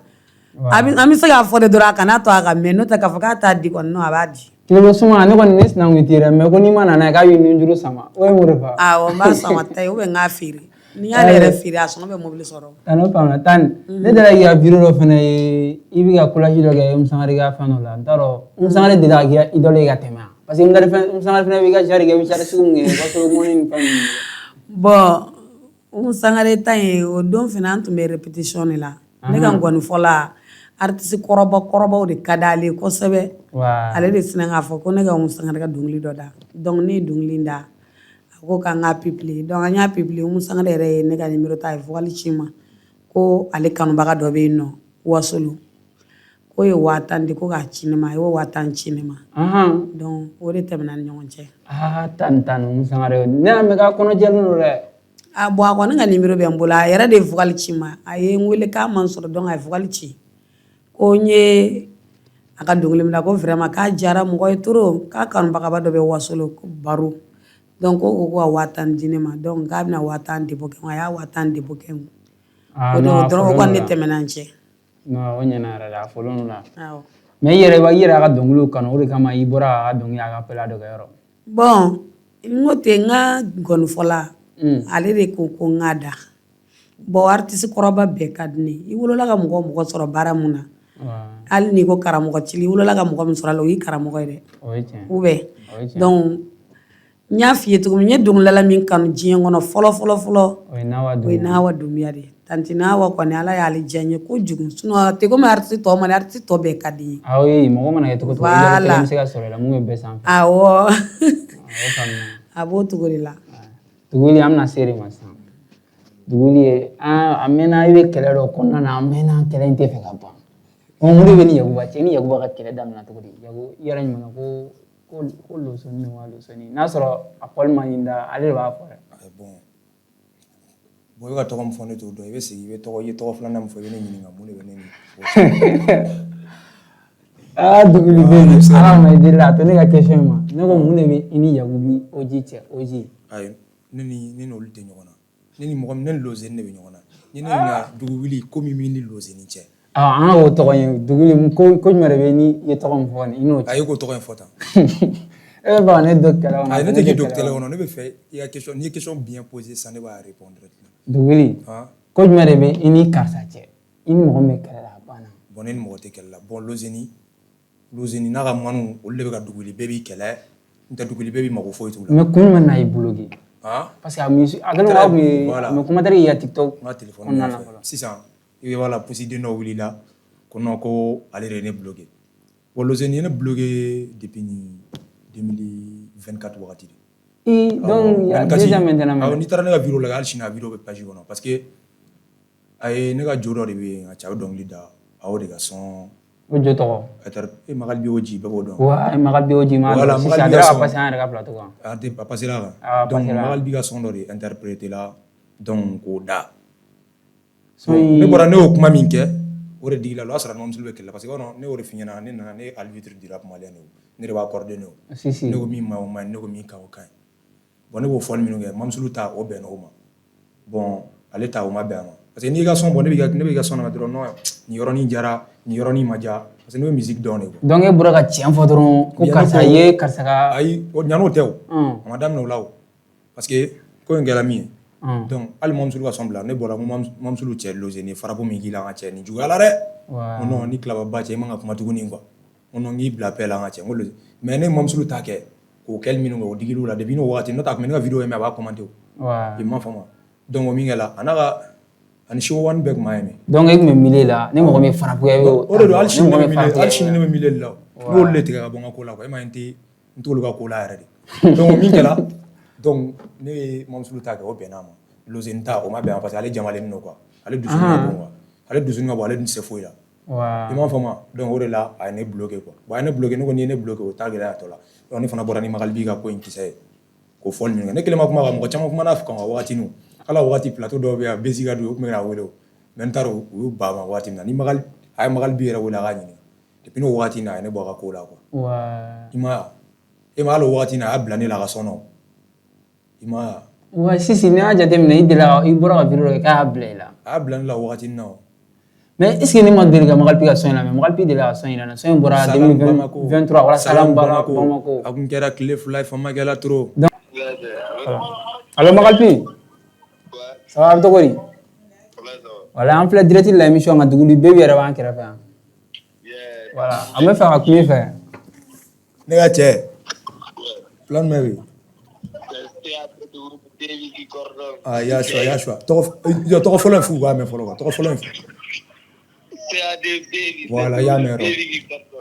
an bɛ se k'a fɔ de dɔrɔn a kana to a ka mɛn n'o tɛ k'a fɔ k'a t'a di kɔni non a b'a di tile Soma ne kɔni ne sinankun t'i dɛ mais ko n'i ma na n'a ye k'a b'i nunjuru sama o ye mun de fa awɔ n b'a sama ta ye ou bien n k'a feere ni y'ale yɛrɛ feere a sɔngɔ bɛ mobili sɔrɔ n'o faamuna Tani ne deli k'i ka video dɔ fɛnɛ ye i bɛ ka collage dɔ kɛ Musangari ka fɛn dɔ la n t'a dɔn Musangari delila ka k'i ka idole ye ka tɛmɛ wa parce que Musangari fɛnɛ b'i ka genre kɛ i bɛ genre sugu min kɛ Wasolo mɔni ni fɛn ninnu bon Musangari ta in o don fɛnɛ an tun bɛ répétition de la ne ka ngɔnifɔla artiste kɔrɔbaw de ka d'ale ye kosɛbɛ ale de sinna k'a fɔ ko ne ka Musangari ka dɔnkili dɔ da donc ne ye dɔnkili in da a ko k'an k'a publier donc an y'a publier Musangari yɛrɛ ye ne ka numéro ta a ye vocal ci n ma ko ale kanubaga dɔ bɛ yen nɔ Wasolo k'o ye 5000 di ko k'a ci ne ma a y'o 5000 ci ne ma donc o de tɛmɛna ni ɲɔgɔn cɛ Tani Musangari ne y'a mɛn k'a kɔnɔ jɛlen don dɛ bon a kɔni ka numéro bɛ n bolo a yɛrɛ de ye vocal ci n ma a ye n wele k'a ma n sɔrɔ donc a ye vocal ci ko n ye a ka dɔnkili min na ko vraiment k'a diyara mɔgɔ ye trop k'a kanubagaba dɔ bɛ Wasolo ko Baro donc ko ka 5000 di ne ma donc k'a bɛna 5000 dépôt kɛ a y'a 5000 dépôt kɛ o don dɔrɔn o kɔni ne tɛmɛna n cɛ non o ɲɛna yɛrɛ de a fɔlen don la mais i yɛrɛ ka dɔnkiliw kanu o de kama i bɔra a ka dɔnkili a ka appel dɔ kɛ yɔrɔ bon n ko ten n ka gɔnifɔla ale de ko n k'a da bon artiste kɔrɔba bɛɛ ka di ne ye i wolola ka mɔgɔ sɔrɔ baara mun na hali n'i ko karamɔgɔ cili i wolola ka mɔgɔ min sɔrɔ a la o y'i karamɔgɔ ye dɛ ou bien donc n y'a f'i ye cogo min n ye dɔnkilidala min kanu diɲɛ kɔnɔ fɔlɔ o ye Nawa Dunbiya de ye tanti Nawa kɔni Ala y'ale diya n ye kojugu sinon tɛ komi artiste tɔw ma dɛ artiste tɔ bɛɛ ka di n ye mɔgɔ mana kɛ cogo cogo i bɛ se ka sɔrɔ i la mun bɛ bɛɛ sanfɛ awɔ a b'o cogo de la Duguli an bɛna se de ma sisan Duguli ye a mɛnna i bɛ kɛlɛ dɔ kɔnɔna na a mɛnna kɛlɛ in tɛ fɛ ka ban mun de bɛ ni Yakuba cɛ ni Yakuba ka kɛlɛ daminɛ cogo di i yɛrɛ ɲumanna ko losonni wa losonni n'a sɔrɔ a kɔli ma ɲi da ale de b'a fɔ dɛ bon i bɛ ka tɔgɔ min fɔ ne t'o dɔn i bɛ segin i ye tɔgɔ filanan min fɔ i bɛ ne ɲininka mun de bɛ ne ni Duguli bɛ yen Ala ma i deli la a to ne ka question ma ne ko mun de bɛ i ni Yakubi Oji cɛ Oji ayi ne n'olu tɛ ɲɔgɔn na ne ni mɔgɔ min ne ni Lozeni de bɛ ɲɔgɔn na ni ne ɲininka Duguli ko min b'i ni Lozeni cɛ an ka o tɔgɔ ye Duguli ko jumɛn de bɛ ni ye tɔgɔ min fɔ nin i n'o cɛ a ye ko tɔgɔ in fɔ tan e bɛ fɛ ka ne don kɛlɛ kɔnɔ ayi ne tɛ k'i don kɛlɛ kɔnɔ ne bɛ fɛ i ka question n'i ye question bien posée sisan ne b'a répondre Duguli ko jumɛn de bɛ i ni karisa cɛ i ni mɔgɔ min bɛ kɛlɛ la a banna bon ne ni mɔgɔ tɛ kɛlɛ la bon Lozeni n'a ka manu olu de bɛ ka Duguli bɛɛ b'i kɛlɛ n tɛ Duguli bɛɛ b'i mago foyi t'u la mais kun jumɛn na i bloqué parce que a kɛlen k'a kun commentaire y'i ka TikTok n ka téléphone nɔfɛ sisan i bɛ wala pusi den dɔ wulila ko non ko ale de ye ne bloqué Bon, Lozeni est bloqué depuis 2024 wagati. Donc il y a déjà maintenant. Alors ni taara ne ka vidéo la hali sini a vidéo bɛ page kɔnɔ parce que a ye ne ka jo dɔ de bɛ yen a cɛ a bɛ dɔnkili da a y'o de ka sɔn. O jo tɔgɔ. Magali Bioji bɛɛ b'o dɔn. Wa Magali Bioji ma dɔn sisan a dira ka passer an yɛrɛ ka plateau kan. A tɛ a passer la kan. Donc Magali bi ka sɔn dɔ de interpréter la donc k'o da. Ne bɔra ne y'o kuma min kɛ o de digila o y'a sɔrɔ Mamusul bɛ kɛlɛ la parce que ne y'o de f'i ɲɛna ne nana ne arbitre dira Malien ne de b'a coordonné o. Ne ko min ma o ma ɲi ne ko min ka o ka ɲi. Bon ne b'o fɔli minnu kɛ Mamusul ta o bɛnna o ma bon ale ta o ma bɛn a ma parce que n'i ka sɔn bɔ ne b'i ka sɔn na dɔrɔn non nin yɔrɔnin jara nin yɔrɔnin ma ja parce que ne bɛ musique dɔn de quoi. Donc e bɔra ka tiɲɛ fɔ dɔrɔn ko karisa ye karisa ka. ayi ɲan'o tɛ o a ma daminɛ o la o parce que ko in kɛra min ye donc hali Mamusul ka sɔn bila ne bɔra Mamusul cɛ Lozeni farapo min k'i la an ka cɛ nin juguya la dɛ ko non ni tilaba cɛ i man ka kuma tuguni quoi ko non k'i bila paix la an ka cɛ n ko mais ne Mamusul ta kɛ k'o kɛli minnu kɛ o digiliw la depuis n'o wagati n'o tɛ a tun bɛ ne ka vidéo ye mais a b'a commenté o i m'a faamu donc o min kɛra a n'a ka ani Show One bɛɛ tun b'a aimé donc e tun bɛ milieu la ni mɔgɔ min farapoya ye o de don hali sini ne bɛ milieu la o n'olu de tigɛ ka bɔ n ka ko la quoi e ma ye n t'olu ka ko la yɛrɛ de donc o min kɛra donc ne ye Mamusul ta kɛ o bɛnna a ma Lozeni ta o ma bɛn a ma parce que ale jamalen don quoi ale dusuni ka bon quoi ale dusuni ka bon ale tun tɛ se foyi la i m'a faamu donc o de la a ye ne bloqué quoi bon a ye ne bloqué ne ko n'i ye ne bloqué o t'a gɛlɛya tɔ la donc ne fana bɔra ni Magali bi ka ko in kisɛ ye k'o fɔli minnu kɛ ne kelen ma kuma kan mɔgɔ caman kumana kan ka wagati ninnu ala wagati plateau dɔw bɛ yan Bezi ka don o tun bɛ ka wele o mais n t'a dɔn u y'u ban ma wagati min na ni Magali a ye Magali bi yɛrɛ wele a k'a ɲininka depuis n'o wagati in na a ye ne bɔ a ka ko la quoi i ma ye e ma hali o wagati in na a y'a bila ne la a ka sɔn i ma ye wa Sisi n'i y'a jateminɛ i bɔra ka vidéo dɔ kɛ k'a y'a bila i la a y'a bila ne la o wagati in na o mais est ce que ne ma deli ka Magali P ka son in lamɛn Magali P delila ka son in lamɛn son in bɔra 2023 wala Salam Bamako a kun kɛra tile fila ye fama kɛla trop allo Magali P ça va a bɛ cogo di voilà an filɛ direct la émission kan Duguli Baby yɛrɛ b'an kɛrɛfɛ yan voilà an bɛ fɛ ka kuma i fɛ ne ka cɛ plan min bɛ yen ah y'a choix tɔgɔ fɔlɔ in f'u k'a mɛn fɔlɔ quoi tɔgɔ fɔlɔ in fɔ voilà i y'a mɛn yɔrɔ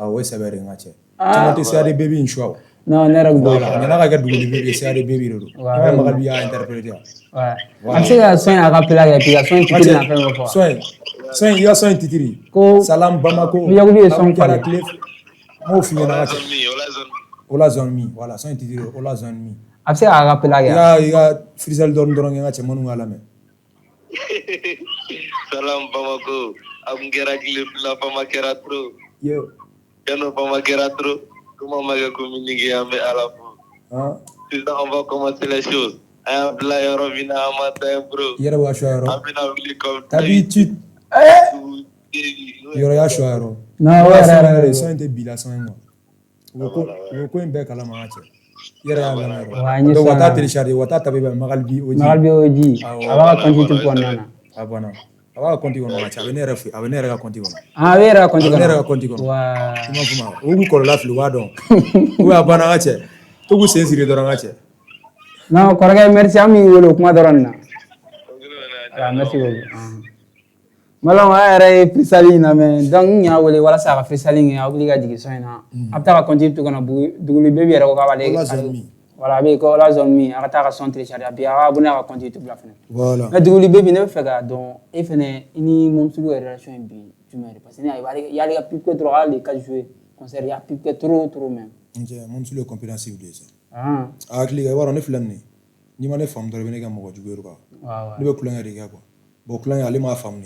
o ye sɛbɛn de n ka cɛ caman tɛ CAD Baby in choix o non ne yɛrɛ b'o voilà ɲana ka kɛ Duguli Baby ye CAD Baby de don i bɛ Magali y'a interpréter a bɛ se ka son in a ka pela kɛ puis ka son in titiri na fɛn bɛ fɔ son in i ka son in titiri ko Salam Bamako Yakubu ye son kɛra tile n m'o f'i ɲɛna ka cɛ Ola Zone Mi voilà son in titiri Ola Zone Mi a bɛ se k'a ka pela kɛ i ka freestyle dɔrɔn kɛ n ka cɛmanninw k'a lamɛn Salam Bamako a kun kɛra tile fila fama kɛra trop yo Kano fama kɛra trop comment ma kɛ communiquer an bɛ Ala fo sisan on va commencer les choses an y'a bila yɔrɔ min na an ma taa bro i yɛrɛ b'a choix yɔrɔ an bɛna wuli comme d'habitude yɔrɔ y'a choix yɔrɔ non o yɛrɛ son in tɛ bila son in quoi u bɛ ko in bɛɛ kalama an ka cɛ i yɛrɛ y'a lamɛn yɔrɔ donc wa taa télécharger wa taa taper Magali P OG a b'a ka compte YouTube kɔnɔna na a banna a b'a ka compte kɔnɔ ka cɛ a bɛ ne yɛrɛ ka compte kɔnɔ a bɛ yɛrɛ ka compte kɔnɔ ne yɛrɛ ka compte kɔnɔ i m'a faamu o k'u kɔlɔlɔ fili u b'a dɔn ou a banna an ka cɛ to k'u sen siri dɔrɔn an ka cɛ non kɔrɔkɛ merci an b'i wele o kuma dɔrɔn nin na merci beaucoup Malon a yɛrɛ ye freestyle in lamɛn donc n y'a wele walasa a ka freestyle kɛ a wuli ka jigin son in na a bɛ taa ka compte YouTube kɔnɔ Duguli Baby yɛrɛ ko k'a b'ale voilà a bɛ yen ko Ola Zone Mi a ka taa ka son télécharger a bɛ a ka abonné a ka compte YouTube la fɛnɛ voilà mais Duguli Baby ne bɛ fɛ k'a dɔn e fɛnɛ i ni Mamusul yɛrɛ relation in bi jumɛn de parce que il y a ka pipe trop hali ka jouer concert il y a pipe trop même Mamusul ye compréhensive de ye sa a hakili kɛ i b'a dɔn ne filɛ nin ye n'i ma ne faamu dɔrɔn i bɛ ne kɛ mɔgɔ jugu ye quoi ne bɛ kulonkɛ de kɛ quoi bon kulonkɛ ale m'a faamu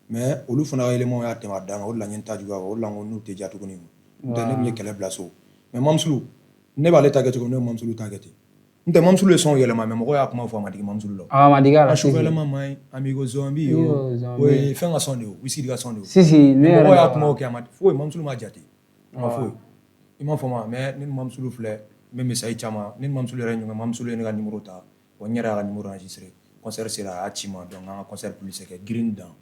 mais olu fana ka élément y'a tɛmɛ a dan kan o de la n ye n ta juguya o de la n ko n'u tɛ diya tuguni n'o tɛ ne tun ye kɛlɛ bila so mais Mamusul ne b'ale ta kɛ cogo min ne bɛ Mamusul ta kɛ ten n'o tɛ Mamusul ye son yɛlɛma mais mɔgɔw y'a kuma fɔ a ma digi Mamusul la a ma digi a la a sufɛlɛma ma ɲi Amigo Zombie o ye fɛn ka son de ye o Wizkid ka son de ye Sisi ne yɛrɛ mɔgɔw y'a kuma kɛ a ma foyi Mamusul ma jate a ma foyi i m'a faamu mais ne ni Mamusul filɛ n bɛ message caman ne ni Mamusul yɛrɛ ɲɔgɔn Mamusul ye ne ka numéro ta wa n yɛrɛ y'a ka numéro enregistré concert sera a y'a ci ma donc an ka concert publicité kɛ girin dan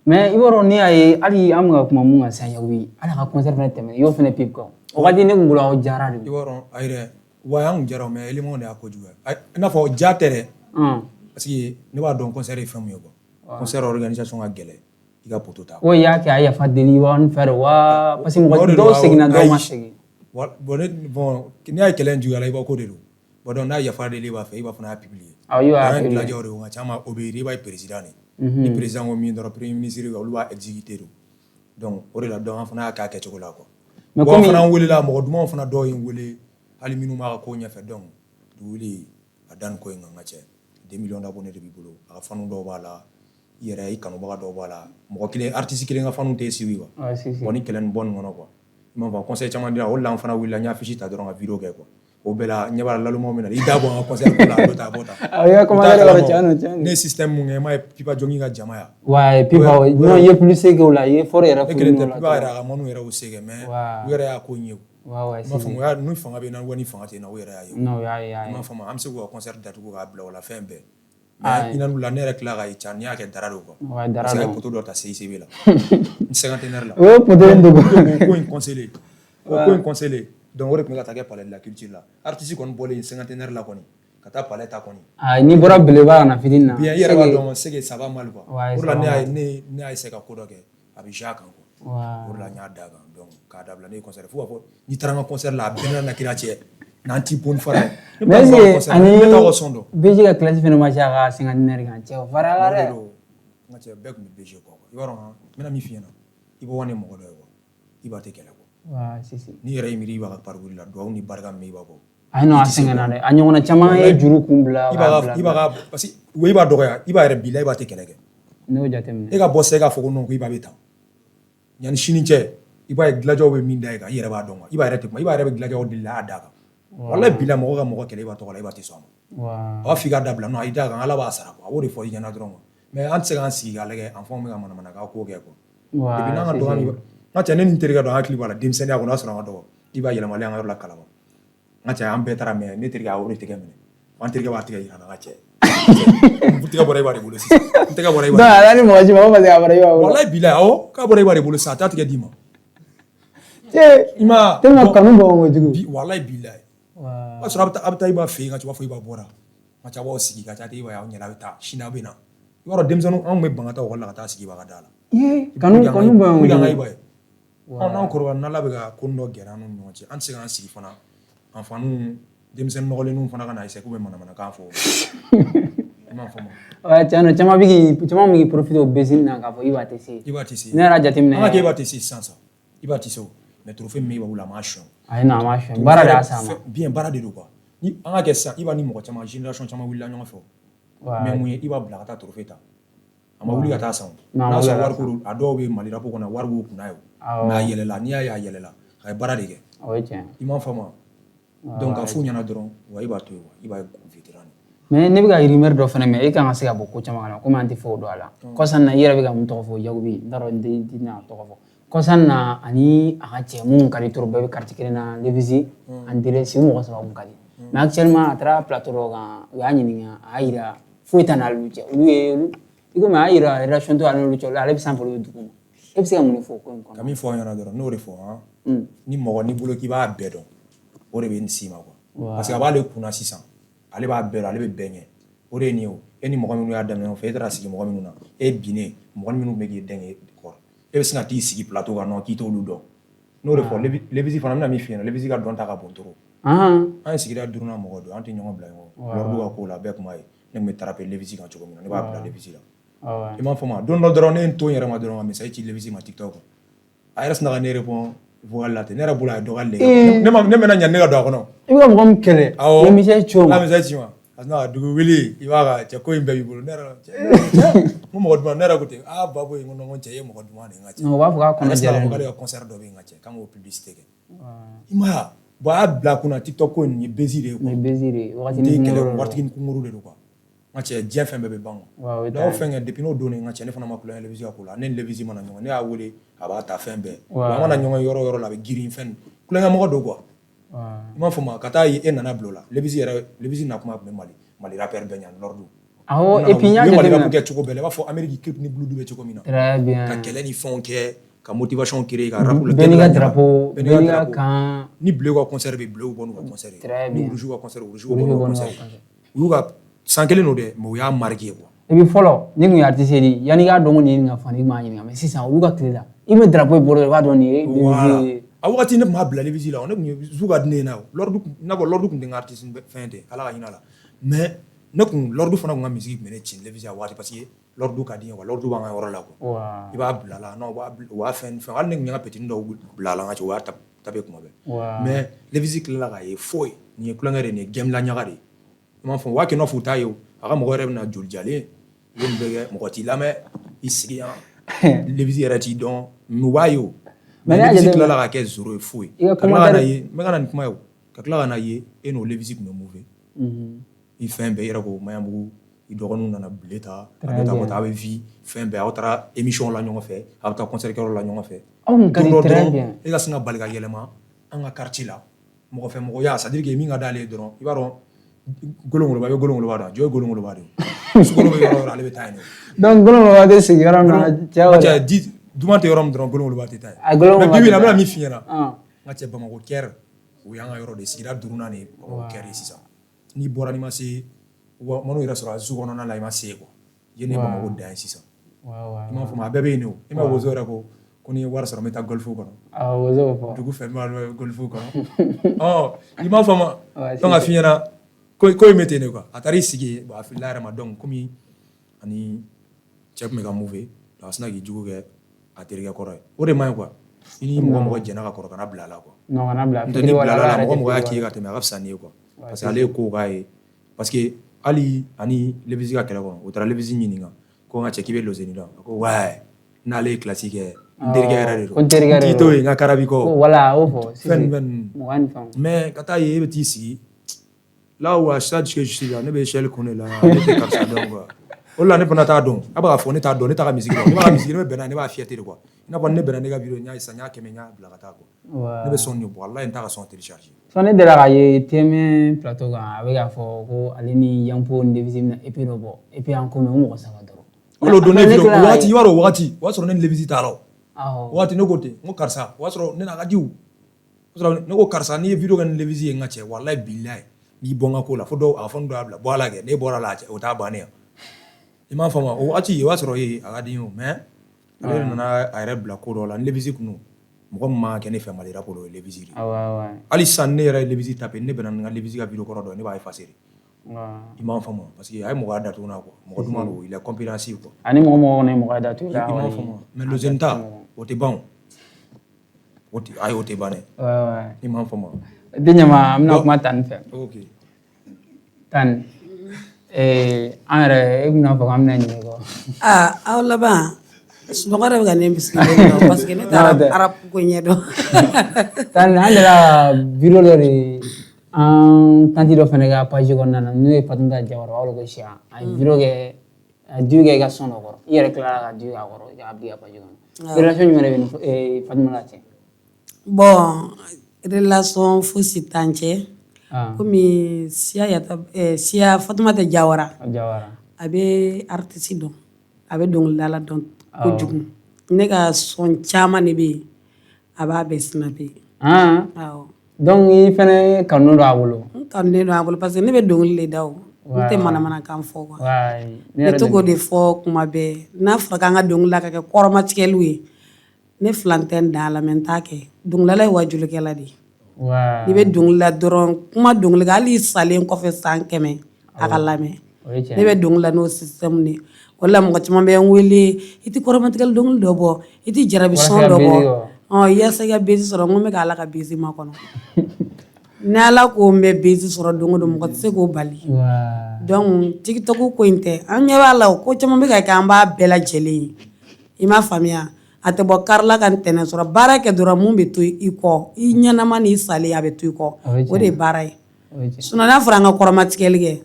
mais i b'a dɔn ne y'a ye hali an bɛ ka kuma mun kan sisan Yakubu hali a ka concert fɛnɛ tɛmɛnen i y'o fɛnɛ pipe kan o ka di ne kun bolo aw jara de i b'a dɔn a yɛrɛ wa y'an kun jara mais élément de y'a kojugu ye i n'a fɔ ja tɛ dɛ parce que ne b'a dɔn concert ye fɛn mun ye quoi concert organisation ka gɛlɛn i ka poto ta o y'a kɛ a yafa deli wa n fɛ wa parce que mɔgɔ dɔw seginna dɔw ma segin bon n'i y'a ye kɛlɛ in juguyara i b'a ko de don bon donc n'a yafa deli b'a fɛ i b'a fana y'a publier aw y'o y'a lajɛ o de nka caman o bɛ i b'a ye président de ni président ko min dɔrɔn premier ministre olu b'a exécuter de donc o de la donc an fana y'a k'a kɛcogo la quoi bon an fana welela mɔgɔ dumanw fana dɔw ye n wele hali minnu b'a ka ko ɲɛfɛ donc du wuli a da nin ko in kan n ka cɛ 2 millions d'abonnés de b'i bolo a ka fanu dɔw b'a la i yɛrɛ i kanubaga dɔw b'a la mɔgɔ kelen artiste kelen ka fanu tɛ siwi quoi bon ni kɛlɛ nin bɔ nin kɔnɔ quoi i m'a fɔ conseil caman dira o de la an fana wulila n y'a fiche ta dɔrɔn ka vidéo kɛ quoi o bɛɛ la ɲɛ b'a la lalumaw min na i da bɔ an ka concert ko la a bɛ ta a b'o ta aw y'a commentaire yɔrɔ tiɲɛ ne système mun kɛ i m'a ye Pipa Jongi ka jama ya wa Pipa non i ye plus kɛ o la i ye fort yɛrɛ furu la Pipa yɛrɛ a ka manu yɛrɛ o se kɛ mais u yɛrɛ y'a ko ɲɛ o ouais m'a fɔ ya n'u fanga bɛ na wa ni fanga tɛ na o yɛrɛ y'a ye non y'a m'a fɔ an bɛ se k'u ka concert datugu k'a bila o la fɛn bɛɛ mais ina la ne yɛrɛ tila ka ca n'i y'a kɛ dara de quoi parce que poto dɔ ta CICB la n cinquantenaire la o poto in dogo ko in conseiller o ko in conseiller donc o de tun bɛ ka taa kɛ palais de la culture la artiste kɔni bɔlen cinquantenaire la kɔni ka taa palais ta kɔni n'i bɔra belebeleba ka na fitini na bien i yɛrɛ b'a dɔn c'est que ça va mal quoi o de la ne y'a essayé ka ko dɔ kɛ a bɛ ja kan quoi o de la n y'a da kan donc k'a dabila ne ye concert fo ka fɔ n'i taara n ka concert la a bɛɛ na kira cɛ n'an t'i bon fara ye mais est-ce que ani BG ka classe fɛnɛ ma se a ka cinquantenaire kan cɛ o fara la dɛ n ka cɛ bɛɛ tun bɛ BG kɔ i b'a dɔn n bɛna min f'i ɲɛna i bɛ wa ni mɔgɔ dɔ ye quoi i b'a tɛ kɛlɛ quoi n'i yɛrɛ y'i miiri i b'a ka parcours la duwawu ni barika min i b'a bɔ ayi non a sɛgɛnna dɛ a ɲɔgɔnna caman ye juru kun bila i b'a parce que i b'a dɔgɔya i b'a yɛrɛ bila i b'a tɛ kɛlɛ kɛ ne y'o jateminɛ e ka bɔ sisan e k'a fɔ ko non ko i b'a bɛ tan yanni sini cɛ i b'a ye dilanjɛw bɛ min da i kan i yɛrɛ b'a dɔn quoi i b'a yɛrɛ tɛ kuma i b'a yɛrɛ bɛ dilanjɛw de la a da kan walayi bila mɔgɔ ka mɔgɔ kɛlɛ i b'a tɔgɔ la i b'a tɛ sɔn a ma a b'a f'i ka dabila non i da kan ala b'a sara quoi a b'o de fɔ i ɲɛna dɔrɔn quoi mais an tɛ se k'an sigi k'a lajɛ an fɛnw bɛ ka manamana k'a ko kɛ quoi depuis n'an ka dɔgɔnin n ka cɛ ne ni n terikɛ dɔ an hakili b'a la denmisɛnninya kɔnɔ o y'a sɔrɔ an ka dɔgɔ i b'a yɛlɛmalen an ka yɔrɔ la kalama n ka cɛ an bɛɛ taara mais ne terikɛ a y'o de tɛgɛ minɛ an terikɛ b'a tɛgɛ yira n ka cɛ n tɛgɛ bɔra i b'a de bolo sisan n tɛgɛ bɔra i b'a de bolo non ala ni mɔgɔ si ma ko parce que a bɔra i b'a bolo walayi bilayi awɔ k'a bɔra i b'a de bolo sisan a t'a tɛgɛ d'i ma i ma tellement kanu bɔ n kojugu walayi bilayi o y'a sɔrɔ a bɛ taa i b'a fɛ yen ka cɛ b'a fɔ i b'a bɔra n ka cɛ b'aw sigi ka ca i b'a ye aw ɲɛna a bɛ taa sini a bɛ na i b'a dɔn denmisɛnninw anw bɛ ban ka taa ekɔli la ka taa sigi i b'a ka da la kanu bɔ n kojugu i b'a ye n'an kɔrɔbaya n'ala bɛ ka ko dɔ gɛrɛ an ni ɲɔgɔn cɛ an tɛ se k'an sigi fana an fanu denmisɛnnin nɔgɔlenninw fana ka na essayer k'u bɛ manamanakan fɔ i m'a fɔ ma tiɲɛ don caman bɛ k'i profiter o bezini na k'a fɔ i b'a tɛ se ne yɛrɛ jateminɛ an ka kɛ i b'a tɛ se sisan i b'a tɛ se o mais trophée min b'i bolo a m'a sɔn ayi non a m'a sɔn baara de y'a s'a ma bien baara de don quoi ni an ka kɛ sisan i b'a ni mɔgɔ caman génération caman wulila ɲɔgɔn fɛ mais mun ye i b'a bila ka taa trophée ta a ma wuli ka taa san n'a sɔrɔ wari ko a dɔw bɛ Mali rap kɔnɔ wari b'u kunna ye mais a yɛlɛla n'i y'a ye a yɛlɛla a ye baara de kɛ o ye tiɲɛ i m'a faamu donc ka f'u ɲɛna dɔrɔn wa i b'a to yen i b'a ye vétéran mais ne bɛ ka rumeur dɔ fɛnɛ mɛn e kan ka se ka bɔ ko caman na komi an tɛ fɔ o dɔn a la kɔsan na i yɛrɛ bɛ ka mun tɔgɔ fɔ Yakubi n t'a dɔn n tɛna tɔgɔ fɔ kɔsan na ani a ka cɛ mun ka di trop bɛɛ bɛ quartier kelen na Lévizi en direct si mɔgɔ saba mun ka di mais actuellement a taara plateau dɔ kan u y'a ɲininka a y'a yira foyi t'a n'olu cɛ olu ye i komi a y'a yira relation tɛ a n'olu cɛ ale bɛ sanfɛ olu bɛ duguma e bɛ se ka mun de fɔ ko in kɔnɔ ka min fɔ an ɲɛna dɔrɔn n'o de fɔ ni mɔgɔ n'i bolo k'i b'a bɛɛ dɔn o de bɛ nin s'i ma quoi parce que a b'ale kunna sisan ale b'a bɛɛ dɔn ale bɛ bɛɛ ɲɛ o de ye nin ye o e ni mɔgɔ minnu y'a daminɛ o fɛ e taara sigi mɔgɔ minnu na e binnen mɔgɔ minnu bɛ k'i dɛngɛ kɔrɔ e bɛ sin ka t'i sigi plateau kan nɔ k'i t'olu dɔn n'o de fɔ Lévizi fana bɛna min f'i ɲɛna Lévizi ka dɔn ta ka bon trop an ye sigida duurunan mɔgɔ don an tɛ ɲɔgɔn bila ɲɔgɔn lɔridu ka ko la bɛɛ kuma ye ne tun bɛ tarape Lévizi kan cogo min na ne b'a bila Lévizi la i m'a fɔ ma don dɔ dɔrɔn ne ye n to n yɛrɛ ma dɔrɔn ka message ci Lévizi ma TikTok kan a yɛrɛ sina ka ne répond vocal la ten ne yɛrɛ bolo a ye dɔgɔyali de kɛ ne mɛna ɲa ne ka don a kɔnɔ i bɛ ka mɔgɔ min kɛlɛ i ye message ci o ma a message ci ma a sina ka dugu wuli i b'a ka cɛ ko in bɛɛ b'i bolo ne yɛrɛ cɛ n ko mɔgɔ duman ne yɛrɛ ko ten babo in ko non cɛ ye mɔgɔ duman de ye n ka cɛ u b'a fɔ k'a kɔnɔ jɛlen k'ale ka concert dɔ bɛ yen n ka cɛ k'an k'o publicité kɛ i ma ye bon a y'a bila kunna TikTok ko nin ye bezi de ye quoi bezi de ye waritigi ni kunkuru de don quoi n ka cɛ diɲɛ fɛn bɛɛ bɛ ban quoi n'aw fɛn kɛ depuis n'o don n ka cɛ ne fana ma kulonkɛ Lévizi ka ko la ne ni Lévizi mana ɲɔgɔn ne y'a wele a b'a ta fɛn bɛɛ an mana ɲɔgɔn yɔrɔ o yɔrɔ la a bɛ girin fɛn kulonkɛ mɔgɔ don quoi i m'a fɔ ma ka taa ye e nana bila o la Lévizi na kuma tun bɛ Mali rappeur bɛɛ ɲa lɔridu awɔ et puis n y'a jateminɛ Mali rap kɛ cogo bɛɛ la i b'a fɔ Amérique clip ni Blues bɛ cogo min na très bien ka kɛlɛ ni fɛnw kɛ ka motivation créer ka rap la bɛɛ n'i ka drapeau bɛɛ n'i ka kan ni Bleu ka concert bɛ Bleu bɔ n'u ka concert ye ni Rouge ka concert Rouge bɔ n'u ka concert u y'u ka san kelen n'o dɛ mais u y'a marqué quoi et puis follow ni ngi artiste di yani ga dongo ni nga fani ma ni mais sisan olu ka tile la i me drapeau bolo ba don ni voilà a wakati ne ma bla Lévis la on ne zuga dine na lordu na ko lordu kun de artiste fente ala ga hinala mais ne kun lordu fana kun musique mene chin Lévis a wati parce que lordu ka di wa lordu ba nga woro la ko i ba bla la no wa fen al ne nga petit ndo bla la nga ci wa tabe kuma be mais Lévis la ga e foy ni kulangare ni game la nyagari ma fon wa ke no futa yo aga mo gore na jul jale yom bege mo ti la me isigi Lévis era ti don mu wayo mais Lévis la ga ke zoro e foy kala na ye me kana ni kuma yo kala na ye e no Lévis me move i fɛn bɛɛ yɛrɛ ko mayamugu i dɔgɔninw nana bile ta a bɛ taa ko ta a bɛ vi fɛn bɛɛ aw taara émission la ɲɔgɔn fɛ a bɛ taa concert kɛyɔrɔ la ɲɔgɔn fɛ don dɔ dɔrɔn e ka sin ka bali ka yɛlɛma an ka quartier la mɔgɔ fɛ mɔgɔ ya c'est à dire que min ka d'ale ye dɔrɔn i b'a dɔn golongoloba i bɛ golongoloba dɔn jɔ ye golongoloba de ye sukoro bɛ yɔrɔ o yɔrɔ ale bɛ taa yen donc golongoloba tɛ sigi yɔrɔ min na cɛ duman tɛ yɔrɔ min dɔrɔn golongoloba tɛ taa yen mais bibi in na a bɛna min f'i ɲɛna n ka cɛ Bamakɔ kɛr o y'an ka yɔrɔ de sigida 4nan de Bamakɔ kɛr ye sisan n'i bɔra ni ma se manu yɛrɛ sɔrɔ a zu kɔnɔna la i ma se quoi ye ne Bamakɔ dan ye sisan i m'a fɔ a bɛɛ bɛ yen o i ma wozo yɛrɛ ko ni wari sɔrɔ n bɛ taa golf kɔnɔ wozo fɔ dugu fɛ n b'a golf kɔnɔ i m'a fɔ ma donc a f'i ɲɛna ko in bɛ ten de quoi a taara i sigi bon a filila yɛrɛ ma donc komi ani cɛ tun bɛ ka move a sina k'i jugu kɛ a terikɛ kɔrɔ ye o de man ɲi quoi i ni mɔgɔ jɛna ka kɔrɔ kana bila a la quoi n'o tɛ ni bila la mɔgɔ y'a k'i ye ka tɛmɛ a ka fisa n'i ye quoi parce que ale ye ko k'a ye parce que hali ani Lévis ka kɛlɛ kɔnɔ o taara Lévis ɲininka ko n ka cɛ k'i bɛ lozeni dɔn a ko ouais n'ale ye classe kɛ n terikɛ yɛrɛ de don n t'i to yen n ka karabi kɔ voilà o fɔ fɛn mais ka taa yen e bɛ t'i sigi là où à chaque que je suis là ne bɛ échelle kun de la ne tɛ karisa dɔn quoi o de la ne fana t'a dɔn a bɛ ka fɔ ne t'a dɔn ne t'a ka musique dɔn ne b'a ka musique ne bɛ bɛnna ne b'a fierté de quoi i n'a fɔ ne bɛnna ne ka vidéo n y'a san n y'a kɛmɛ n y'a bila ka taa quoi ne bɛ son de bɔ walahi n t'a ka son télécharger so ne deli ka ye TMA plateau kan a bɛ k'a fɔ ko ale ni Yanpo ni Lévis bɛna EP dɔ bɔ EP an ko mɛ o mɔgɔ saba dɔrɔn o don ne vidéo waati i b'a dɔn o waati o y'a sɔrɔ ne ni Lévis t'a la o waati ne ko ten n ko karisa o y'a sɔrɔ ne n'a ka di o sɔrɔ ne ko karisa n'i ye vidéo kɛ ni Lévis ye n ka cɛ walahi bilahi n'i bɔ n ka ko la fo dɔw a fɔ n dɔ y'a bila bɔ ala kɛ ne bɔra la o t'a bannen yan i m'a faamu o waati o y'a sɔrɔ a ka di o mais ale nana a yɛrɛ bila ko dɔ la ni Lévis kun mɔgɔ min ma kɛ ne fɛ Mali rap o ye Lévis de hali sisan ne yɛrɛ ye Lévis tapé ne bɛna n ka Lévis ka vidéo kɔrɔ dɔ ne b'a effacer i m'a faamu parce que a ye mɔgɔya datugu na quoi mɔgɔ duman don il est compréhensible quoi ani mɔgɔ ne mɔgɔya datugu la i m'a faamu mais lozeni ta o tɛ ban o tɛ ban dɛ i m'a faamu den ɲama an bɛna kuma Tani fɛ Tani an yɛrɛ e bɛna fɔ k'an bɛna ɲinɛ kɔ aw laban sunɔgɔ yɛrɛ bɛ ka ne bisimila parce que ne taara arabu ko ɲɛdɔn Tani an dela vidéo dɔ de an tanti dɔ fana ka page kɔnɔna na n'o ye Fatumata Jawara o b'a wele ko Siya a ye vidéo kɛ a dieu kɛ i ka son dɔ kɔrɔ i yɛrɛ tilara ka dieu k'a kɔrɔ i k'a bila i ka page kɔnɔ relation jumɛn de bɛ ni Fatumata cɛ bon relation fosi t'an cɛ komi Siya Fatumata Jawara a bɛ artiste dɔn a bɛ dɔnkilidala dɔn kojugu ne ka son caman de bɛ yen a b'a bɛɛ snapper awɔ donc i fɛnɛ kanu don a bolo n kanunen don a bolo parce que ne bɛ dɔnkili de da o n tɛ manamanakan fɔ quoi ne to k'o de fɔ kuma bɛɛ n'a fɔra k'an ka dɔnkili la ka kɛ kɔrɔmatigɛliw ye ne filan tɛ n da la mais n t'a kɛ dɔnkilidala ye wajulikɛla de ye n'i bɛ dɔnkili la dɔrɔn kuma dɔnkili kan hali i salen kɔfɛ san 100 a ka lamɛn ne bɛ dɔnkili la n'o système de o la mɔgɔ caman bɛ n wele i tɛ kɔrɔmatigɛli dɔnkili dɔ bɔ i tɛ jarabi son dɔ bɔ yaasa i ka bezi sɔrɔ n ko n bɛ k'ala ka bezi makɔnɔ ni ala ko n bɛ bezi sɔrɔ don o don mɔgɔ tɛ se k'o bali donc TikTok ko in tɛ an ɲɛ b'a la o ko caman bɛ ka kɛ an b'a bɛɛ lajɛlen ye i m'a faamuya a tɛ bɔ karila ka ntɛnɛn sɔrɔ baara kɛ dɔrɔn mun bɛ to i kɔ i ɲɛnama n'i salen a bɛ to i kɔ o de ye baara ye sinon n'a fɔra an ka kɔrɔmatigɛli kɛ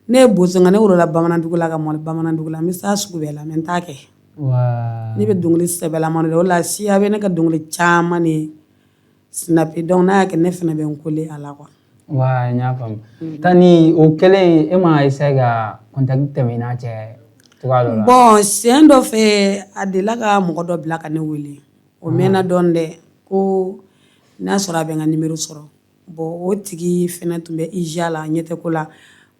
ne ye bozo nka ne wolola Bamanandugu la ka mɔli Bamanandugu la n bɛ s'a sugu bɛɛ la mais n t'a kɛ ne bɛ dɔnkili sɛbɛlama de o la Siya bɛ ne ka dɔnkili caman de snapper donc n'a y'a kɛ ne fana bɛ n coller a la quoi n y'a faamu Tani o kɛlen e ma essayer ka contact tɛmɛ i n'a cɛ cogoya dɔ la bon siɲɛ dɔ fɛ a delila ka mɔgɔ dɔ bila ka ne wele o mɛnna dɔɔnin dɛ ko n'a sɔrɔ a bɛ n ka numéro sɔrɔ bon o tigi fana tun bɛ IJA la ɲɛ tɛ ko la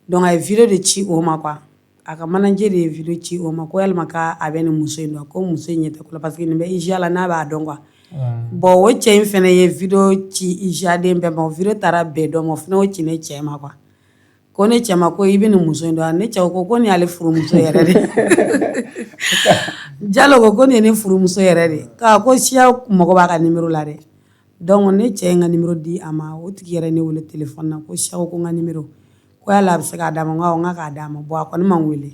donc a ye vidéo de ci o ma quoi aka manager de video ci o ma ko yalma ka abeni muso ndo ko muso nyete ko parce que ni be ijala na ba don quoi bon wo cɛ fene ye video ci ijade be ma video tara be do mo fene wo ci ne cɛ ma quoi ko ne cɛ ma ko ibeni muso ndo ne cɛ ko ni ale furu muso yɛrɛ de jalo ko ni ne furu muso yɛrɛ de ka ko siya mɔgɔ ba ka numéro la de donc ne cɛ nga numéro di ama o tigi yɛrɛ ne wele téléphone na ko siya ko nga numéro ko yala be se ka da ma nga ka da ma bo ko ni man wele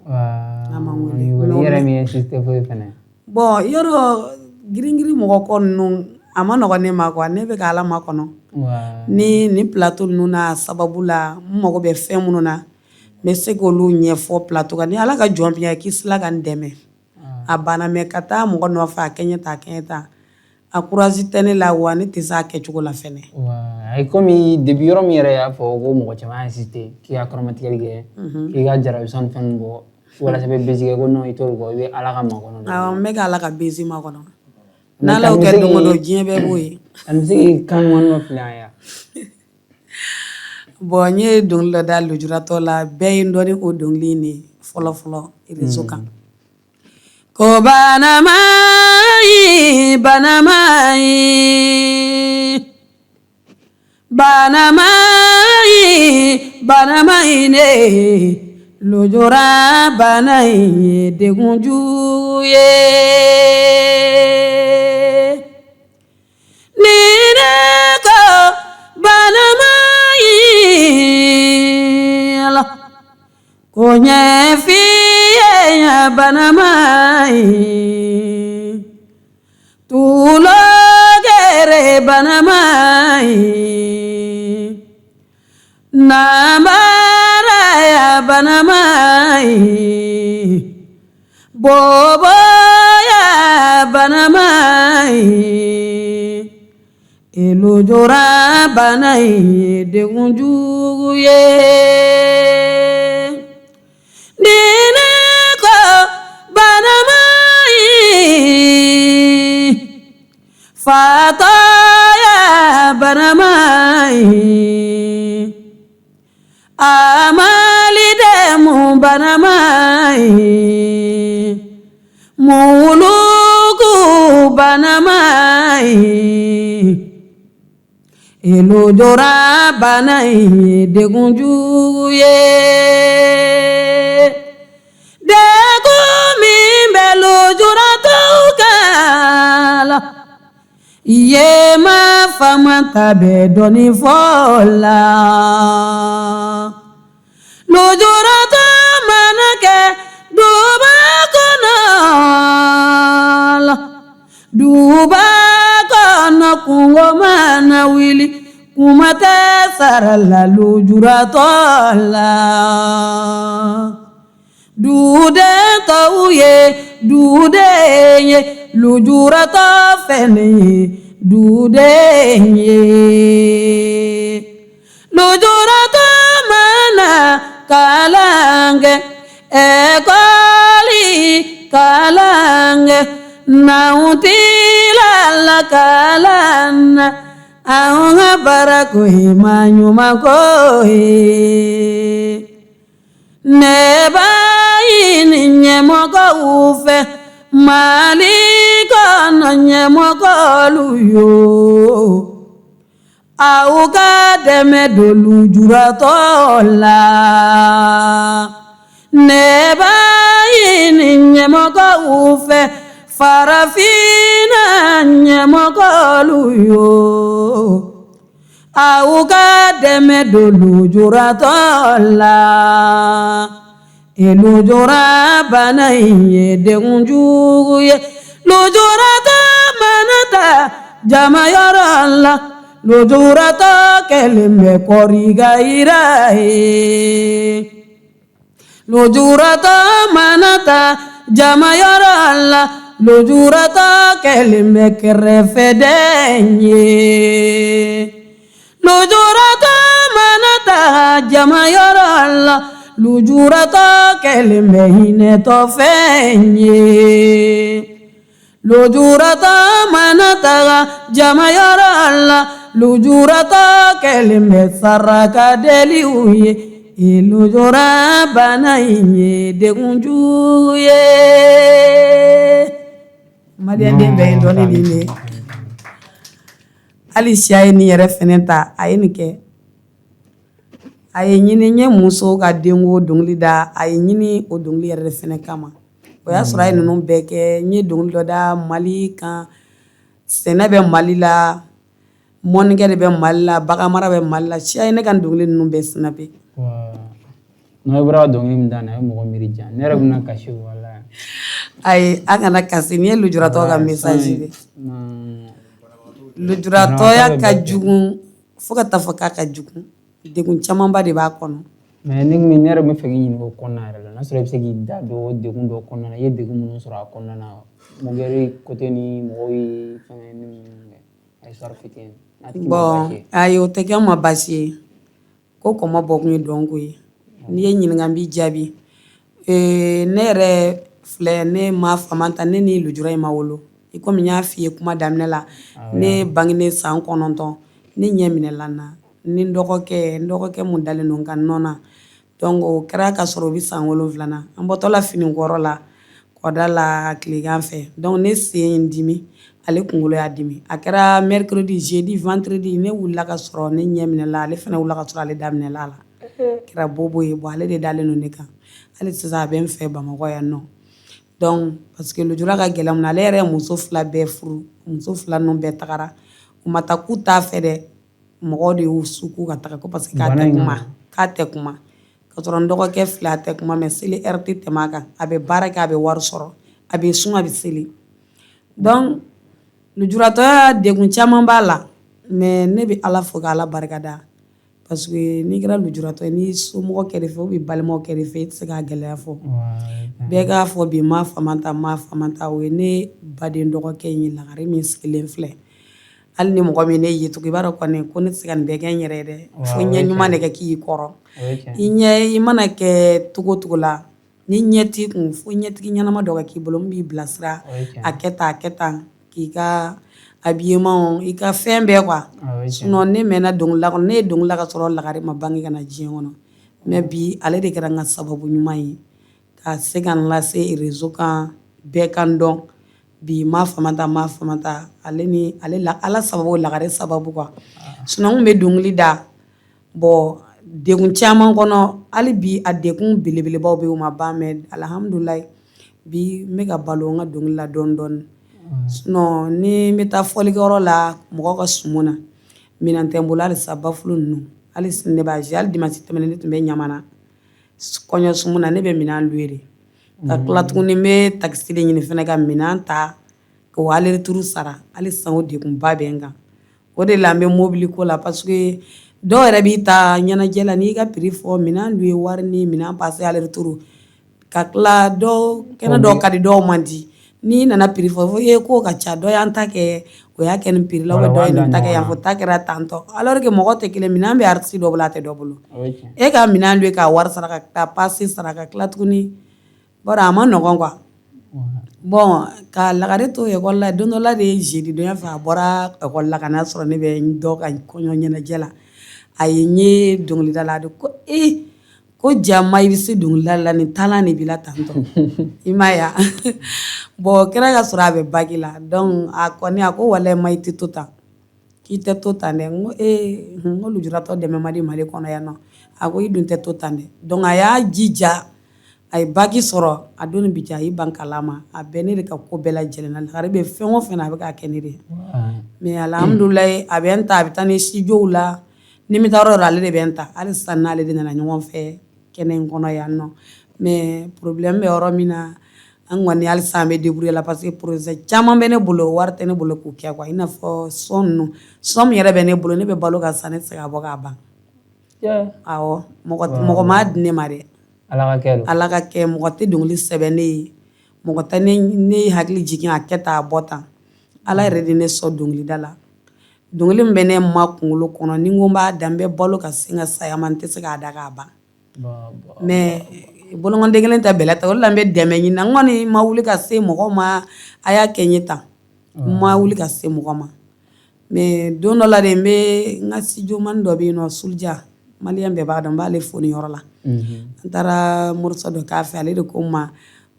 yɛrɛ mi insiste fo fene bon yoro giringiri mɔgɔ ko nu ama nɔgɔ ne ma quoi ne be ka ala ma kɔnɔ ni plateau nu na sababu la mɔgɔ bɛ fɛn minnu na me se k'olu ɲɛfɔ plateau kan ni ala ka jɔn biya kisila ka n dɛmɛ a banna mɛ ka taa mɔgɔ nɔfɛ a kɛɲɛ ta a courage tɛ ne la wa ne tɛ se a kɛcogo la fɛnɛ ay komi depuis yɔrɔ min yɛrɛ y'a fɔ ko mɔgɔ caman insisté k'i ka kɔrɔmatigɛli kɛ k'i ka jarabisan fɛn bɔ walasa bɛ besi kɛ ko non i t'olu kɔ i bɛ ala ka makɔnɔ n bɛ ka ala ka besi makɔnɔ n'ala y'o kɛ don o don diɲɛ bɛɛ b'o ye an bɛ se k'i kan ŋɔnɔ filɛ an ya bon n ye dɔnkili dɔ da lujuratɔ la bɛɛ ye n dɔn ni o dɔnkili in de fɔlɔ réseau kan ko banamayi ne lujura banayi degunju ye nina ko banamayi ala ko ɲɛfiye ya banamayi tulogere banamayi namara ya banamayi bobo ya banamayi elojora banayi degunjugu ye nina ko banamayi fataya banamayi amali demu banamayi mulugu banamayi elojora banayi degunjugu ye degu min bɛ lujuratɔw kala iye ma fama ta bɛ dɔɔni fɔ la lujuratɔ mana kɛ duba kɔnɔ la duba kɔnɔ kungo mana wuli kuma tɛ sara la lujuratɔ la duden tɔw ye duden ye lujuratɔ fɛnɛ ye duden ye lujuratɔ mana kalan kɛ ekɔli kalan kɛ n'anw tila la kalan na anw ka baara ko ye maɲuman ko ye ne b'a ɲini ɲɛmɔgɔw fɛ Mali kɔnɔ ɲɛmɔgɔlu yo aw ka dɛmɛ don lujuratɔ la ne b'a ɲini ɲɛmɔgɔw fɛ farafinna ɲɛmɔgɔlu yo aw ka dɛmɛ don lujuratɔ la lujura banayi ye degunjugu ye lujuratɔ mana ta jama yɔrɔ la lujuratɔ kɛlen bɛ kɔriga yira ye lujuratɔ mana ta jama yɔrɔ la lujuratɔ kɛlen bɛ kɛrɛfɛden ye lujuratɔ mana ta jama yɔrɔ la lujuratɔ kɛlen bɛ hinɛtɔ fɛn ye lujuratɔ mana taga jamayɔrɔ la lujuratɔ kɛlen bɛ saraka deliw ye Ilujura bana inye degunju ye Mariam den bɛ dɔɔni di ne hali siya ye ni yɛrɛ fɛnɛ ta a ye nin kɛ a ye ɲini n ye muso ka denko dɔnkili da a ye ɲini o dɔnkili yɛrɛ de fɛnɛ kama o y'a sɔrɔ a ye ninnu bɛɛ kɛ n ye dɔnkili dɔ da Mali kan sɛnɛ bɛ Mali la mɔnikɛ de bɛ Mali la bagan mara bɛ Mali la siya ye ne ka dɔnkili ninnu bɛɛ sinape n'aw bɔra dɔnkili min da na a ye mɔgɔ miiri diya ne yɛrɛ bɛna kasi wala ayi an kana kasi ni ye lujuratɔ ka message de lujuratɔya ka jugu fo ka taa fɔ k'a ka jugu degun camanba de b'a kɔnɔ mais ne yɛrɛ bɛ fɛ k'i ɲininka o kɔnɔna yɛrɛ la n'a sɔrɔ i bɛ se k'i da don degun dɔ kɔnɔna na i ye degun minnu sɔrɔ a kɔnɔna na mɔgɔ côté ni mɔgɔw ye fɛngɛ ni minnu kɛ a histoire fitinin bon ayi o tɛ kɛ n ma baasi ye ko kɔmɔ bɔ kun ye dɔnko ye n'i ye ɲininka n b'i jaabi ne yɛrɛ filɛ ne ma fama ta ne ni lujura in ma wolo i komi n y'a f'i ye kuma daminɛ la ne bangene san 9 ne ɲɛ minɛla n na ni n dɔgɔkɛ mun dalen don n kan nɔ na donc o kɛra ka sɔrɔ o bɛ san 7 na an bɔtɔla finikɔrɔ la kɔda la tilegan fɛ donc ne sen in dimi ale kunkolo y'a dimi a kɛra mercredi jeudi vendredi ne wulila ka sɔrɔ ne ɲɛ minɛla ale fana wulila ka sɔrɔ ale daminɛla a la kɛra bobo ye bon ale de dalen don ne kan hali sisan a bɛ n fɛ Bamakɔ yan nɔ donc parce que lujura ka gɛlɛn mun na ale yɛrɛ ye muso 2 bɛɛ furu muso 2 ninnu bɛɛ tagara u ma taa k'u t'a fɛ dɛ mɔgɔw de y'u su k'u ka taga ko parce que k'a tɛ kuma ka sɔrɔ n dɔgɔkɛ filɛ a tɛ kuma mais seli heure tɛ tɛmɛ a kan a bɛ baara kɛ a bɛ wari sɔrɔ a bɛ sun a bɛ seli donc lujuratɔya degun caman b'a la mais ne bɛ Ala fo ka Ala barikada parce que n'i kɛra lujuratɔ ye n'i somɔgɔ kɛrɛfɛ ou bien balimaw kɛrɛfɛ i tɛ se k'a gɛlɛya fɔ bɛɛ k'a fɔ bi ma fama ta o ye ne baden dɔgɔkɛ in ye lagare min sigilen filɛ hali ni mɔgɔ min ne ye tugun i b'a dɔn kɔni ko ne tɛ se ka nin bɛɛ kɛ n yɛrɛ dɛ fo ɲɛ ɲuman de kɛ k'i kɔrɔ i mana kɛ togo togo la ni ɲɛ t'i kun fo ɲɛtigi ɲɛnama dɔ ka k'i bolo min b'i bilasira a kɛ tan k'i ka habillement i ka fɛn bɛɛ quoi sinon ne mɛnna dɔnkili la kɔnɔ ne ye dɔnkili la ka sɔrɔ lagare ma bange ka na diɲɛ kɔnɔ mais bi ale de kɛra n ka sababu ɲuman ye ka se ka n lase réseau kan bɛɛ ka n dɔn bi ma fama ta ala sababu lagare sababu quoi sinon n bɛ dɔnkili da bon degun caman kɔnɔ hali bi a degun belebelebaw bɛ u ma ban mais alhamdulilayi bi n bɛ ka balo n ka dɔnkili la dɔɔni dɔɔni sinon ni n bɛ taa fɔlikɛyɔrɔ la mɔgɔ ka sumu na minɛn tɛ n bolo halisa bafulu ninnu hali sini ne b'a hali dimanche tɛmɛnen ne tun bɛ ɲamana kɔɲɔ sumu na ne bɛ minɛn louer de ka tila tuguni n bɛ taxi de ɲini fɛnɛ ka minɛn ta k'o aller retour sara hali sisan o degunba bɛ n kan o de la n bɛ mobili ko la parce que dɔw yɛrɛ b'i ta ɲɛnajɛ la n'i ka prix fɔ minɛn louer wari ni minɛn passer aller retour ka tila kɛnɛ dɔw ka di dɔw man di n'i nana prix fɔ fo k'o ka ca dɔ y'an ta kɛ o y'a kɛ nin prix la dɔ ye nin ta kɛ yan fɔ ta kɛra tantɔ alors que mɔgɔ tɛ kelen minɛn bɛ artiste dɔ bolo a tɛ dɔ bolo e ka minɛn louer ka wari sara ka taa passer sara ka tila tuguni bɔra a ma nɔgɔn quoi bon ka lagare to école la don dɔ la de ye jeudi donya fɛ a bɔra école la ka n'a sɔrɔ ne bɛ dɔ ka kɔɲɔ ɲɛnajɛ la a ye n ye dɔnkilida la de ko ko jama i bɛ se dɔnkilida la nin talent de b'i la tantɔ i m'a ye bon kɛra ka sɔrɔ a bɛ bac la donc a kɔni a ko walahi ma i tɛ to tan k'i tɛ to tan dɛ n ko n ko lujuratɔ dɛmɛ man di Mali kɔnɔ yan nɔ a ko i dun tɛ to tan dɛ donc a y'a jija a ye bac sɔrɔ a don ni bi cɛ a y'i ban kalan ma a bɛɛ ne de ka ko bɛɛ lajɛlen na lagare bɛ fɛn o fɛn na a bɛ k'a kɛ ne de ye mais alhamdulilayi a bɛ n ta a bɛ taa ni studio la ni n bɛ taa yɔrɔ o yɔrɔ ale de bɛ n ta hali sisan n'ale de nana ɲɔgɔn fɛ kɛnɛ in kɔnɔ yan nɔ mais problème bɛ yɔrɔ min na an kɔni hali sisan an bɛ débrouiller la parce que projet caman bɛ ne bolo wari tɛ ne bolo k'o kɛ quoi i n'a fɔ son ninnu son min yɛrɛ bɛ ne bolo ne bɛ balo ka san ne tɛ se ka bɔ k'a ban awɔ mɔgɔ m'a di ne ma dɛ ala ka kɛ mɔgɔ tɛ dɔnkili sɛbɛn ne ye mɔgɔ tɛ ne hakili jigin a kɛ tan a bɔ tan ala yɛrɛ de ne sɔn dɔnkilida la dɔnkili min bɛ ne ma kunkolo kɔnɔ ni n ko n b'a da n bɛ balo ka sin ka saya ma n tɛ se k'a da k'a ban mais bolokɔnden kelen tɛ bɛlɛ ta o de la n bɛ dɛmɛ ɲini n kɔni ma wuli ka se mɔgɔ ma a y'a kɛ n ye tan n ma wuli ka se mɔgɔ ma mais don dɔ la de n bɛ n ka studio mani dɔ bɛ yen nɔ Sulja malien bɛɛ b'a dɔn n b'ale fo nin yɔrɔ la an taara morceau dɔ k'a fɛ ale de ko n ma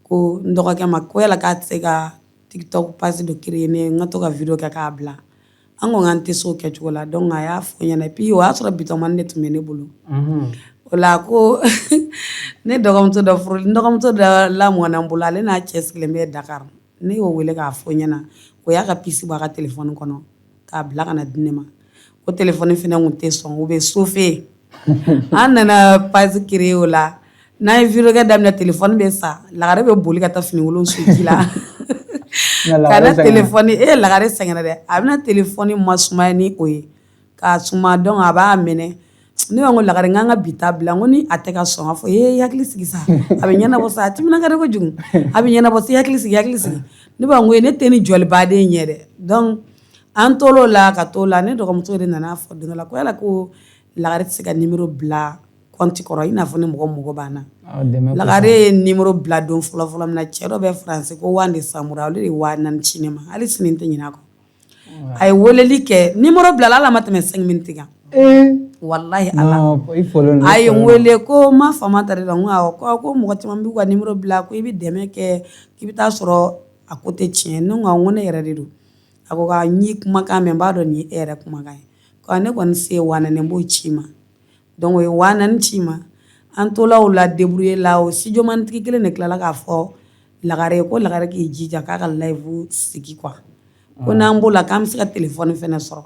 ko n dɔgɔkɛ ma ko yala k'a tɛ se ka TikTok page dɔ créer ne n ka to ka video kɛ k'a bila an ko k'an tɛ se o kɛcogo la donc a y'a fɔ n ɲɛna puis o y'a sɔrɔ bitɔnmani de tun bɛ ne bolo o la ko ne dɔgɔmuso dɔ furu n dɔgɔmuso dɔ lamɔna n bolo ale n'a cɛ sigilen bɛ Dakar ne y'o wele k'a fɔ n ɲɛna o y'a ka pisi bɔ a ka téléphone kɔnɔ k'a bila ka na di ne ma ko téléphone fɛnɛ tun tɛ sɔn o bɛ chauffer an nana page créer o la n'an ye video kɛ daminɛ téléphone bɛ sa lagare bɛ boli ka taa finikolon su ji la ka na téléphone lagare sɛgɛnna dɛ a bɛna téléphone masumaya ni o ye k'a suma donc a b'a minɛ ne b'a ko lagare n k'an ka bi ta bila n ko ni a tɛ ka sɔn a fɔ hakili sigi sa a bɛ ɲɛnabɔ sa a timina ka di kojugu a bɛ ɲɛnabɔ sa hakili sigi ne b'a ko ne tɛ ni jɔlibaden ɲɛ dɛ donc an tol'o la ka t'o la ne dɔgɔmuso de nana fɔ don dɔ la ko yala ko lagare tɛ se ka numéro bila compte kɔrɔ i n'a fɔ ni mɔgɔ b'an na lagare ye numéro bila don fɔlɔ min na cɛ dɔ bɛ France ko Wande Samura olu de ye 4000 ci ne ma hali sini n tɛ ɲinɛ a kɔ a ye weleli kɛ numéro bilala ala ma tɛmɛ 5 minutes kan wallahi ala a ye n wele ko ma fama ta de la n ko mɔgɔ caman b'u ka numéro bila ko i bɛ dɛmɛ kɛ k'i bɛ taa sɔrɔ a ko tɛ tiɲɛ ne ko ne yɛrɛ de don a ko ka ɲi kumakan mɛn n b'a dɔn nin e yɛrɛ kumakan ye ko ne kɔni se ye 4000 n b'o ci ma donc o ye 4000 ci ma an tola o la débrouiller la o studio mantigi kelen de tilala k'a fɔ lagare ko lagare k'i jija k'a ka live sigi quoi ko n'an b'o la k'an bɛ se ka téléphone fɛnɛ sɔrɔ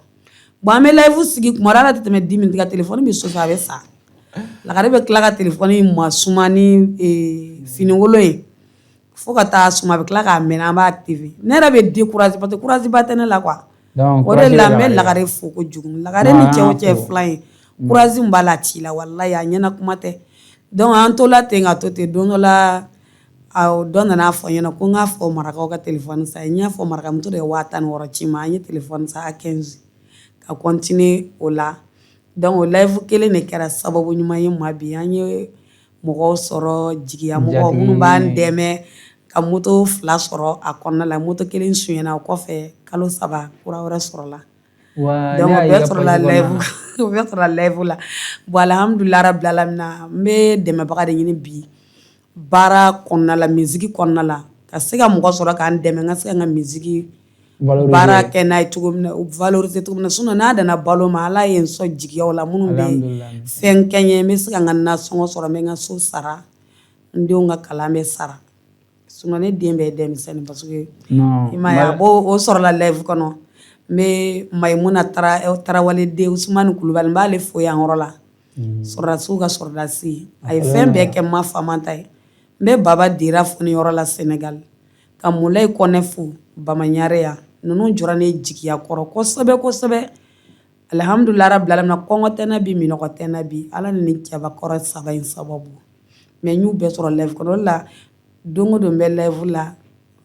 bon an bɛ live sigi kuma ala tɛ tɛmɛ 10 minutes ka téléphone bɛ chauffer a bɛ sa lagare bɛ tila ka téléphone masuma ni finikolon ye fo ka taa suma a bɛ tila k'a minɛ an b'a activer ne yɛrɛ bɛ décourager parce que courage ba tɛ ne la quoi o de la n bɛ lagare fo kojugu lagare ni cɛ o cɛ filan ye courage min b'a la ci la wallahi a ɲɛna kuma tɛ donc an tola ten ka to ten don dɔ la dɔ nana fɔ n ɲɛna ko n k'a fɔ marakaw ka téléphone sa n y'a fɔ marakamuso de ye 56 ci ma an ye téléphone sa a 15 ka continuer o la donc o live kelen de kɛra sababu ɲuman ye ma bi an ye mɔgɔw sɔrɔ jigiya mɔgɔw minnu b'an dɛmɛ ka moto 2 sɔrɔ a kɔnɔna la moto kelen suɲɛna o kɔfɛ kalo 3 kura wɛrɛ sɔrɔla donc o bɛɛ sɔrɔla live la bon alhamdulillah rabbil alamin n bɛ dɛmɛbaga de ɲini bi baara kɔnɔna la musique kɔnɔna la ka se ka mɔgɔ sɔrɔ k'an dɛmɛ n ka se ka n ka musique baara kɛ n'a ye cogo min na valoriser cogo min na sinon n'a danna balo ma ala ye n sɔn jigiyaw la minnu bɛ fɛn kɛ n ye n bɛ se ka n ka nasɔngɔ sɔrɔ n bɛ n ka so sara n denw ka kalan bɛ sara sinon ne den bɛɛ ye denmisɛnnin parce que i m'a ye a b'o sɔrɔla live kɔnɔ n bɛ Mayimuna Tarawale den Usumani Kulubali n b'ale fo yan yɔrɔ la sɔrɔdasiw ka sɔrɔdasi a ye fɛn bɛɛ kɛ n ma fama ta ye n bɛ Baba Dira fo nin yɔrɔ la Sénégal ka Mulayi Kɔnɛ fo Bamaɲare yan ninnu jɔra ne jigiya kɔrɔ kosɛbɛ alhamdulillah rabbil alamin kɔngɔ tɛ n na bi minɔgɔ tɛ n na bi ala ni nin cɛbakɔrɔ 3 in sababu mais n y'u bɛɛ sɔrɔ live kɔnɔ o la don o don n bɛ live la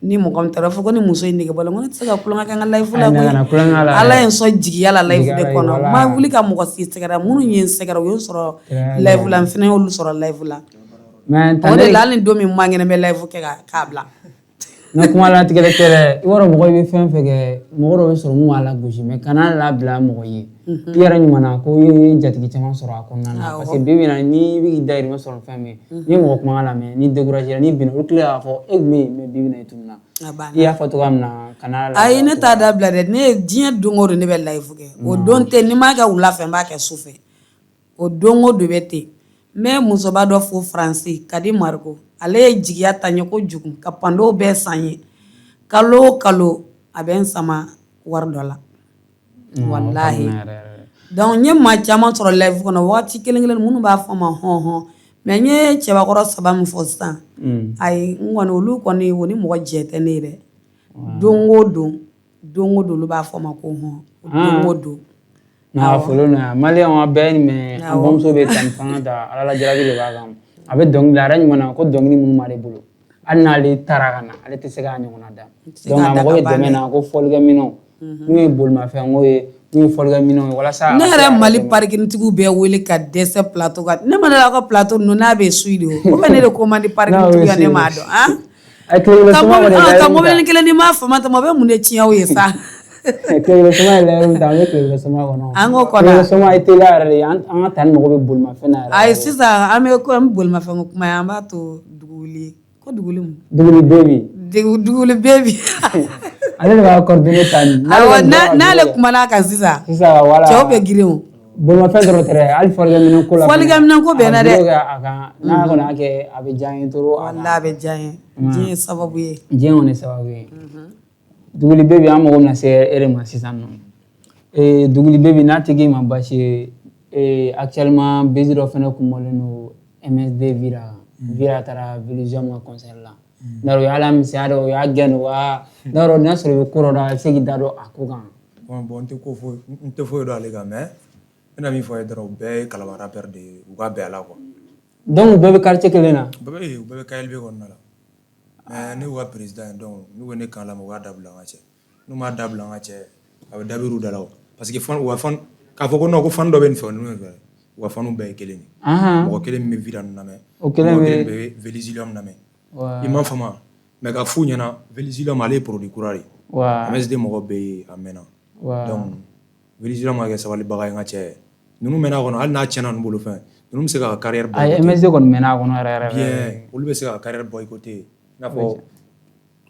ni mɔgɔ min taara fɔ ko ni muso in nege bɔ la n ko ne tɛ se ka kulonkɛ kɛ n ka live la koyi ala ye n sɔn jigiya la live de kɔnɔ n ma wuli ka mɔgɔ si sɛgɛrɛ minnu ye n sɛgɛrɛ u y'o sɔrɔ live la n fana y'olu sɔrɔ live la o de la hali ni don min man kɛnɛ n bɛ live kɛ k'a bila n ka kuma latigɛlɛ tɛ dɛ i b'a dɔn mɔgɔ i bɛ fɛn fɛn kɛ mɔgɔ dɔ bɛ sɔrɔ mun b'a lagosi mais kana labila mɔgɔ ye i yɛrɛ ɲuman ko i ye jatigi caman sɔrɔ a kɔnɔna na parce que bi bi in na n'i bɛ k'i dayirimɛ sɔrɔ fɛn min n'i ye mɔgɔ kumakan lamɛn n'i découragé n'i binna olu tila k'a fɔ e tun bɛ yen mais bi bi in na i tununa i y'a fɔ cogoya min na kana labila ayi ne t'a dabila dɛ ne ye diɲɛ don o don ne bɛ live kɛ o don tɛ n'i m'a kɛ wula fɛ n b'a kɛ su fɛ o don o don bɛ ten n bɛ musoba dɔ fo France Kadi Mariko ale ye jigiya ta ɲɛ kojugu ka pandow bɛɛ san ye kalo o kalo a bɛ n sama wari dɔ la wallahi donc n ye maa caman sɔrɔ live kɔnɔ waati kelen minnu b'a fɔ n ma hɔn mais n ye cɛbakɔrɔ 3 min fɔ sisan ayi n kɔni olu kɔni o ni mɔgɔ jɛ tɛ ne ye dɛ don o don olu b'a fɔ n ma ko hɔn don o don n'a fɔlɔ na maliyɛnw a bɛɛ ye nin mɛ an bamuso bɛ tan fanga ta ala jarabi de b'a kan a bɛ dɔnkili a yɛrɛ ɲuman na ko dɔnkili minnu b'ale bolo hali n'ale taara ka na ale tɛ se k'a ɲɔgɔnna da donc a mago bɛ dɛmɛ na ko fɔlikɛminɛnw n'u ye bolimafɛnko ye n'u ye fɔlikɛminɛnw ye walasa ne yɛrɛ Mali parikingtigiw bɛɛ wele ka dɛsɛ plateau kan ne ma dala ka plateau ninnu n'a bɛ su de o bɛ ne de ko man di parikingtigiw ne m'a dɔn ka mobili kelen ni m'a fama tama o bɛ mun de tiɲɛ aw ye sa Kile sama ile yɛrɛ ta an bɛ kile sama kɔnɔ an ko kɔnɔ kile sama i teliya yɛrɛ de an ka taa ni mɔgɔ bɛ bolimafɛn na yɛrɛ ayi sisan an bɛ ko an bolimafɛn ko kuma ye an b'a to duguli ko duguli mu duguli bebi duguli bebi ale de b'a coordonner ta ni n'ale kumana kan sisan wala cɛw bɛ girin o bolimafɛn dɔrɔn tɛ dɛ hali fɔlikɛminɛn ko la fɔlikɛminɛn ko bɛn na dɛ a kan n'a kɔni y'a kɛ a bɛ diya n ye trop wala a bɛ diya n ye diɲɛ ye sababu ye diɲɛ kɔni sababu ye duguli bebi an mago bɛna se e de ma sisan nɔ duguli bebi n'a tigi ma baasi ye actuellement bezi dɔ fɛnɛ kun bɔlen don MSD Vira taara Village ka concert la n'a o y'a lamisɛnya dɛ o y'a gɛn wa n'a sɔrɔ i bɛ ko dɔ dɔn a bɛ se k'i da don a ko kan bon n tɛ foyi dɔn ale kan mais n bɛna min fɔ a ye dɔrɔn u bɛɛ ye Kalaban rappeur de ye u ka bɛn a la quoi donc u bɛɛ bɛ quartier kelen na u bɛɛ bɛ KLB kɔnɔna la mais ne y'u ka président ye donc n'u ko ne kan lamɛn u k'a dabila an ka cɛ n'u m'a dabila an ka cɛ a bɛ dabir'u da la parce que fan u ka fan k'a fɔ ko non ko fan dɔ bɛ nin fɛ ninnu fɛ u ka faniw bɛɛ ye kelen ye mɔgɔ kelen min bɛ Vira ninnu lamɛn mɔgɔ kelen bɛ Velizilium lamɛn i m'a faamu mais ka f'u ɲɛna Velizilium ale ye produit kura de ye MSD mɔgɔ bɛ yen a mɛnna donc Velizilium ma kɛ sabalibaga ye n ka cɛ ninnu mɛnna a kɔnɔ hali n'a tiɲɛna ninnu bolo fɛn ninnu bɛ se ka carrière boycotter MSD kɔni mɛnna a kɔnɔ yɛrɛ bien olu bɛ se ka carrière boycotter i n'a fɔ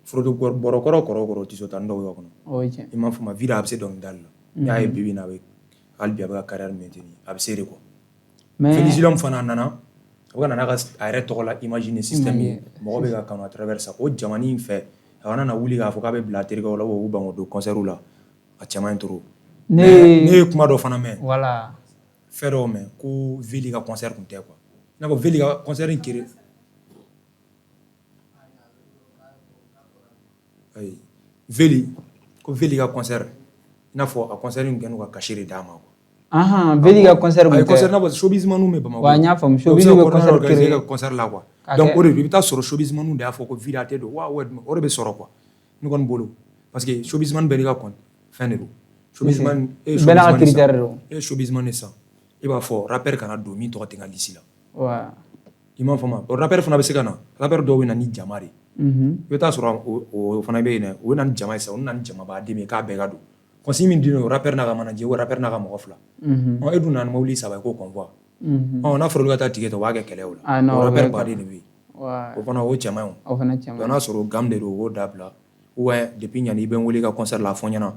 Frodo bɔrɔkɔrɔ kɔrɔ tɛ sɔn tan dɔw ye kɔnɔ i m'a faamu Vira a bɛ se dɔnkilidali la n'i y'a ye bi na hali bi a bɛ ka carrière maintenir a bɛ se de quoi Velizilium fana nana a bɛ ka na a yɛrɛ tɔgɔ la imaginer système ye mɔgɔ bɛ ka kanu à travers ça o jamana in fɛ a kana na wuli k'a fɔ k'a bɛ bila terikɛw la u ban o don concert la a cɛman in trop ne ye kuma dɔ fana mɛn fɛn dɔw mɛn ko Veli ka concert kun tɛ quoi i n'a fɔ Veli ka concert in kere ayi Veli ka concert i n'a fɔ a concert in kɛ n'u ka cachet de d'a ma quoi Veli ka concert kun tɛ concert n'a fɔ showbizmanu bɛ Bamakɔ wa n y'a faamu showbiz bɛ concert créer ka concert la quoi donc o de i bɛ taa sɔrɔ showbizmanu de y'a fɔ ko Veli a tɛ don wa o de bɛ sɔrɔ quoi ne kɔni bolo parce que showbizman bɛɛ n'i ka fɛn de don showbizman e ye showbizman de san i b'a fɔ rappeur kana don min tɔgɔ tɛ n ka liste la i m'a faamu o rappeur fana bɛ se ka na rappeur dɔw bɛ na ni jama de i bɛ taa sɔrɔ o fana bɛ yen dɛ o bɛ na ni jama ye sisan o bɛ na ni jama baden ye k'a bɛɛ ka don consigne min dillen o rappeur n'a ka manager o rappeur n'a ka mɔgɔ fila e dun nana ni mobili saba ye ko convoi n'a fɔra olu ka taa tigɛ ta u b'a kɛ kɛlɛ o la o rappeur baden de bɛ yen o fana o cɛman ye o n'a sɔrɔ gam de don o b'o dabila depuis ɲani i bɛ n wele ka concert la a fɔ n ɲɛna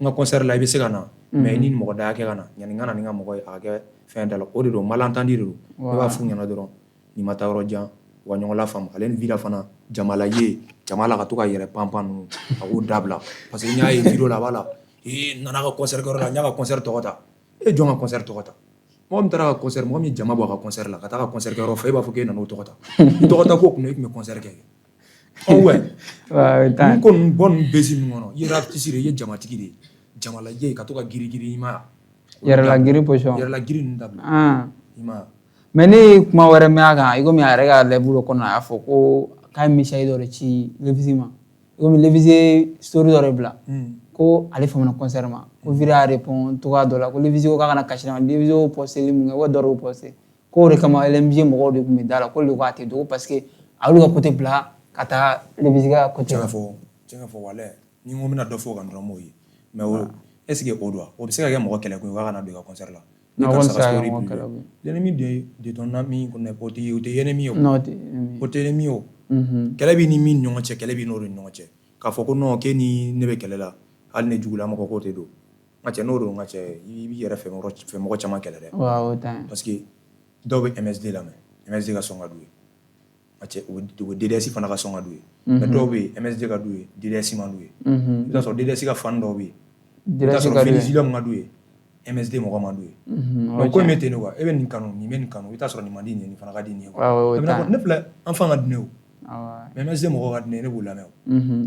n ka concert la i bɛ se ka na mais ni mɔgɔ da kɛ ka na ɲani n ka na ni n ka mɔgɔ ye a ka kɛ fɛn da la o de don malentendu de don ne b'a f'u ɲɛna dɔrɔn nin ma taa yɔrɔ jan u ka ɲɔgɔn lafaamu ale ni Vira fana jama la ye jama la ka to ka yɛrɛ panpan ninnu a k'u dabila parce que n y'a ye vidéo la a b'a la n nana ka concert kɛyɔrɔ la n y'a ka concert tɔgɔ ta e jɔn ka concert tɔgɔ ta mɔgɔ min taara ka concert mɔgɔ min ye jama bɔ a ka concert la ka taa ka concert kɛyɔrɔ fɛ e b'a fɔ k'e nana o tɔgɔ ta i tɔgɔ ta ko kun e tun bɛ concert kɛ n ko nin bɔ nin bezi min kɔnɔ i ye artiste de ye i ye jamatigi de ye jamala ye ka to ka girigiri i ma yɛrɛlagiri position yɛrɛlagiri ninnu dabila i ma mais ne ye kuma wɛrɛ mɛn a kan i komi a yɛrɛ ka lɛbulu kɔnɔ a y'a fɔ ko k'a ye message dɔ de ci Levisi ma i komi Levisi story dɔ de bila ko ale famana concert ma ko Vira a répond togoya dɔ la ko Levisi ko k'a kana kasi ma Levisi y'o posteli mun kɛ ko dɔ y'o poste ko o de kama LMG mɔgɔw de tun bɛ da la ko olu ko a tɛ dogo parce que a y'olu ka côté bila ka taa Levisi ka côté la tiɲɛ ka fɔ walahi ni n ko n bɛna dɔ fɔ o kan dɔrɔn n b'o ye mais est ce que o don o bɛ se ka kɛ mɔgɔ kɛlɛ kun ye k'a kana don i ka concert la ne ka saga story publié l'ennemi de ton ami ko o tɛ ennemi o tɛ ennemi o kɛlɛ b'i ni min ɲɔgɔn cɛ kɛlɛ b'i n'o de ɲɔgɔn cɛ k'a fɔ ko non k'e ni ne bɛ kɛlɛ la hali ne jugula mɔgɔ k'o tɛ don n ka cɛ n'o don n ka cɛ i b'i yɛrɛ fɛ mɔgɔ caman kɛlɛ dɛ parce que dɔw bɛ MSD lamɛn MSD ka sɔn ka d'u ye n ka cɛ o bɛ DDS fana ka sɔn ka d'u ye mais dɔw bɛ yen MSD ka d'u ye DDS man d'u ye i bɛ t'a sɔrɔ DDS ka fan dɔw bɛ yen i bɛ t'a sɔrɔ Velizilium ka d'u ye MSD mɔgɔ man d'u ye donc ko in bɛ ten de quoi e bɛ nin kanu nin bɛ nin kanu i bɛ t'a sɔrɔ nin man di nin ye nin fana ka di nin ye quoi ne filɛ an fan ka di ne o mais MSD mɔgɔ ka di ne ye ne b'o lamɛn o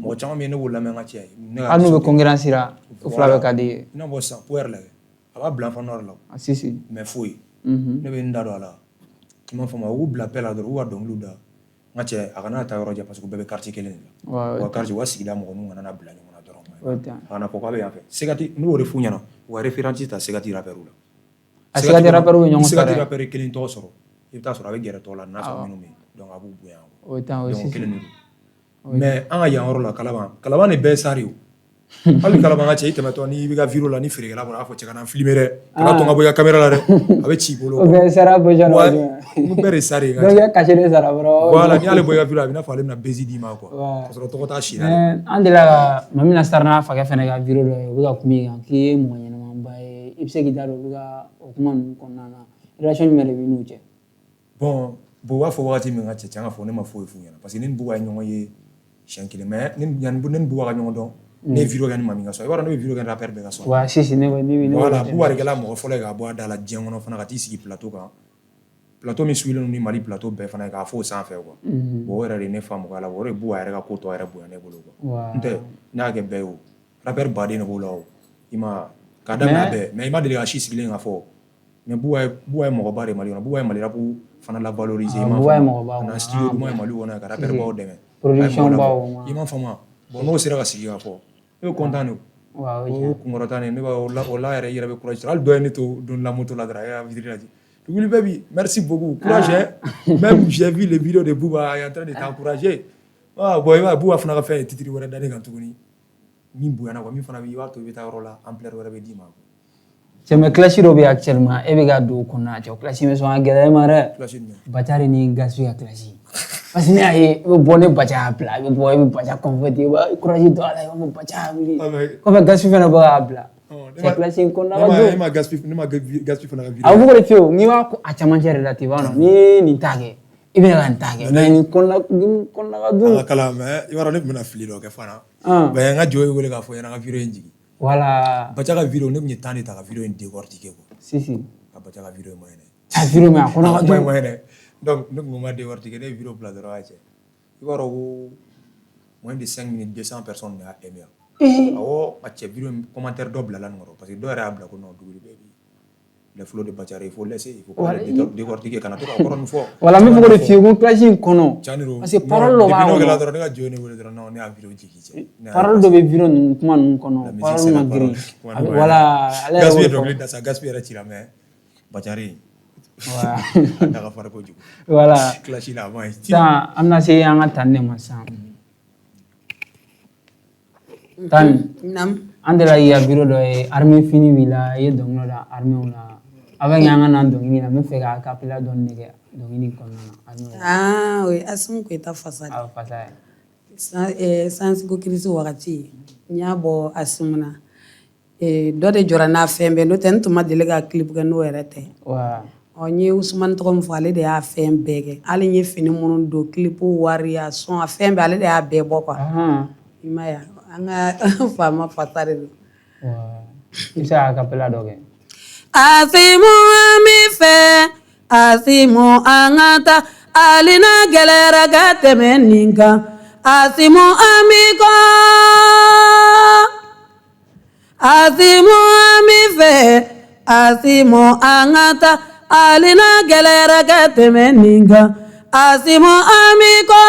mɔgɔ caman bɛ yen ne b'o lamɛn n ka cɛ ye hali n'u bɛ concurrence la o fila bɛɛ ka di ye i n'a fɔ sisan Power lajɛ a b'a bila an fan nord la mais foyi ne bɛ n da don a la i m'a faamu u b'u bila bɛɛ la dɔrɔn u b'u ka dɔnkiliw da n ka cɛ a kana taa yɔrɔ jan parce que u bɛɛ bɛ quartier kelen de la u ka quartier u ka sigida mɔgɔ ninnu kana bila ɲɔgɔn na dɔrɔn a kana fɔ k'a bɛ yan fɛ Segati n'u y'o de f'u ɲɛna u ka référence ta Segati rappeur la a Segati rappeur bɛ ɲɔgɔn sɔrɔ Segati rappeur kelen tɔgɔ sɔrɔ i bɛ taa sɔrɔ a bɛ gɛrɛ tɔw la n'a sɔrɔ minnu bɛ yen donc a b'u bonya donc kelen de don mais an ka yan yɔrɔ la Kalaban de bɛɛ ye sari o hali kalabanga cɛ i tɛmɛtɔ n'i bɛ ka vidéo la ni feerekɛla bɔra a b'a fɔ cɛ kana n filmer dɛ kana tɔn ka bɔ i ka caméra la dɛ a bɛ ci i bolo ok sara position wa n bɛɛ de sa de ka donc i cachet de sara dɔrɔn voilà n'i y'ale bɔ i ka vidéo a bɛ i n'a fɔ ale bɛna baiser d'i ma quoi ka sɔrɔ tɔgɔ t'a si la an delila ka maa min na sara n'a fakɛ fɛnɛ ka vidéo dɔ ye u bɛ ka kuma i kan k'i ye mɔgɔ ɲɛnɛmanba ye i bɛ se k'i da don olu ka o kuma ninnu kɔnɔna na relation jumɛn de b'i n'u cɛ bon u b'a fɔ wagati min ka cɛ can ka fɔ ne ma foyi f'u ɲɛna parce que ne ni Buba ye ɲɔgɔn ye siɲɛ kelen mais ne ni Buba ka ɲɔgɔn dɔn ne ye vidéo kɛ ni maa min ka so i b'a dɔn ne bɛ vidéo kɛ ni rappeur bɛɛ ka so wa sisi ne voilà Buba de kɛla mɔgɔ fɔlɔ ye ka bɔ a da la diɲɛ kɔnɔ fana ka t'i sigi plateau kan plateau min sugilen don ni Mali plateau bɛɛ fana ye k'a fɔ o sanfɛ quoi bon o yɛrɛ de ne fa mɔgɔya la o de Buba yɛrɛ ka ko tɔ yɛrɛ bonya ne bolo quoi n tɛ ne y'a kɛ bɛɛ ye o rappeur baden de b'o la o i ma k'a daminɛ bɛɛ mais i ma deli ka si sigilen ka fɔ mais Buba ye mɔgɔba de Mali kɔnɔ Buba ye Mali rap fana la valoriser i ma faamu ka na studio duman ye Mali kɔnɔ ka rappeur baw dɛmɛ production baw i ma faamu bon n'o sera ka sigi ka fɔ ne bɛ content de o kunkɔrɔta ne b'a o la yɛrɛ i yɛrɛ bɛ courage hali dɔ ye ne to don la moto la dɔrɔn a y'a vidéo lajɛ Wili Baby merci beaucoup courage même j'ai vu les vidéos de Buba il est en train de t'encourager bon i b'a Buba fana ka fɛn ye titre wɛrɛ da ne kan tuguni min bonyana quoi min fana bɛ i b'a to i bɛ taa yɔrɔ la ampleur wɛrɛ bɛ d'i ma cɛ mais clash dɔ bɛ actuellement e bɛ ka don o kɔnɔna cɛ o clash bɛ sɔn ka gɛlɛya ma dɛ Bacari ni Gaspi ka clash parce que ne y'a ye i bɛ bɔ ne Baca y'a bila i bɛ bɔ i bɛ Baca confronter i b'a courage don a la i b'a fɔ Baca wuli kɔfɛ Gaspi fana bɛ k'a bila cɛ clash in kɔnɔna ka don ne ma Gaspi fana ka vidéo a bɛ fɔ de fiyewu n'i b'a a camancɛ de la ten i b'a dɔn ni nin t'a kɛ i bɛna ka nin t'a kɛ mais nin kɔnɔna ka don a ka kalan mais i b'a dɔn ne tun bɛna fili dɔ kɛ fana ben n ka jɔ ye wele k'a fɔ ɲɛna ka vidéo in jigin voilà Baca ka vidéo ne tun ye temps de ta ka vidéo in décortiquer quoi si ka Baca ka vidéo maɲɛ a vidéo mais a kɔnɔ ka don maɲɛ dɛ donc ne tun ma décortiquer ne ye vidéo bila dɔrɔn a cɛ i b'a dɔn ko moins de 5 minutes 200 personnes de y'a aimé awɔ a cɛ vidéo commentaire dɔ bilala nin kɔrɔ parce que dɔ yɛrɛ y'a bila ko non Duguli Baby les flots de Bacari il faut laisser il faut pas les décortiquer kana to ka kɔrɔ nin fɔ voilà min fɔ de fiyewu ko clash in kɔnɔ parce que parole dɔ b'a kɔnɔ dɔrɔn ne ka jɔ ne wele dɔrɔn non ne y'a vidéo jigin cɛ parole dɔ bɛ vidéo ninnu kuma ninnu kɔnɔ parole ma girin voilà ale Gaspi ye dɔnkili da sa Gaspi yɛrɛ cira mais Bacari a da ka fari kojugu voilà clash la avant sisan an bɛna se an ka tani de ma sisan tani an delila k'i ka vidéo dɔ ye armée fini b'i la i ye dɔnkili dɔ da armée la avec an ka na dɔnkili la n bɛ fɛ ka acapella dɔɔni de kɛ dɔnkili kɔnɔna na o ye Asimu Koyita fasa awɔ fasa ye Sansigo Kirisi wagati n y'a bɔ Asimu na dɔ de jɔra n'a fɛn bɛɛ n'o tɛ n tun ma deli ka clip kɛ n'o yɛrɛ tɛ n ye Usumani tɔgɔ min fɔ ale de y'a fɛn bɛɛ kɛ hali n ye fini minnu don clip wari a son a fɛn bɛɛ ale de y'a bɛɛ bɔ quoi i ma ye an ka faama fasa de don i bɛ se ka acapella dɔ kɛ Asimu an b'i fɛ Asimu an ka taa hali n'a gɛlɛyara ka tɛmɛ nin kan Asimu an b'i kɔ Asimu an b'i fɛ Asimu an ka taa hali n'a gɛlɛyara ka tɛmɛ nin kan Asimu an b'i kɔ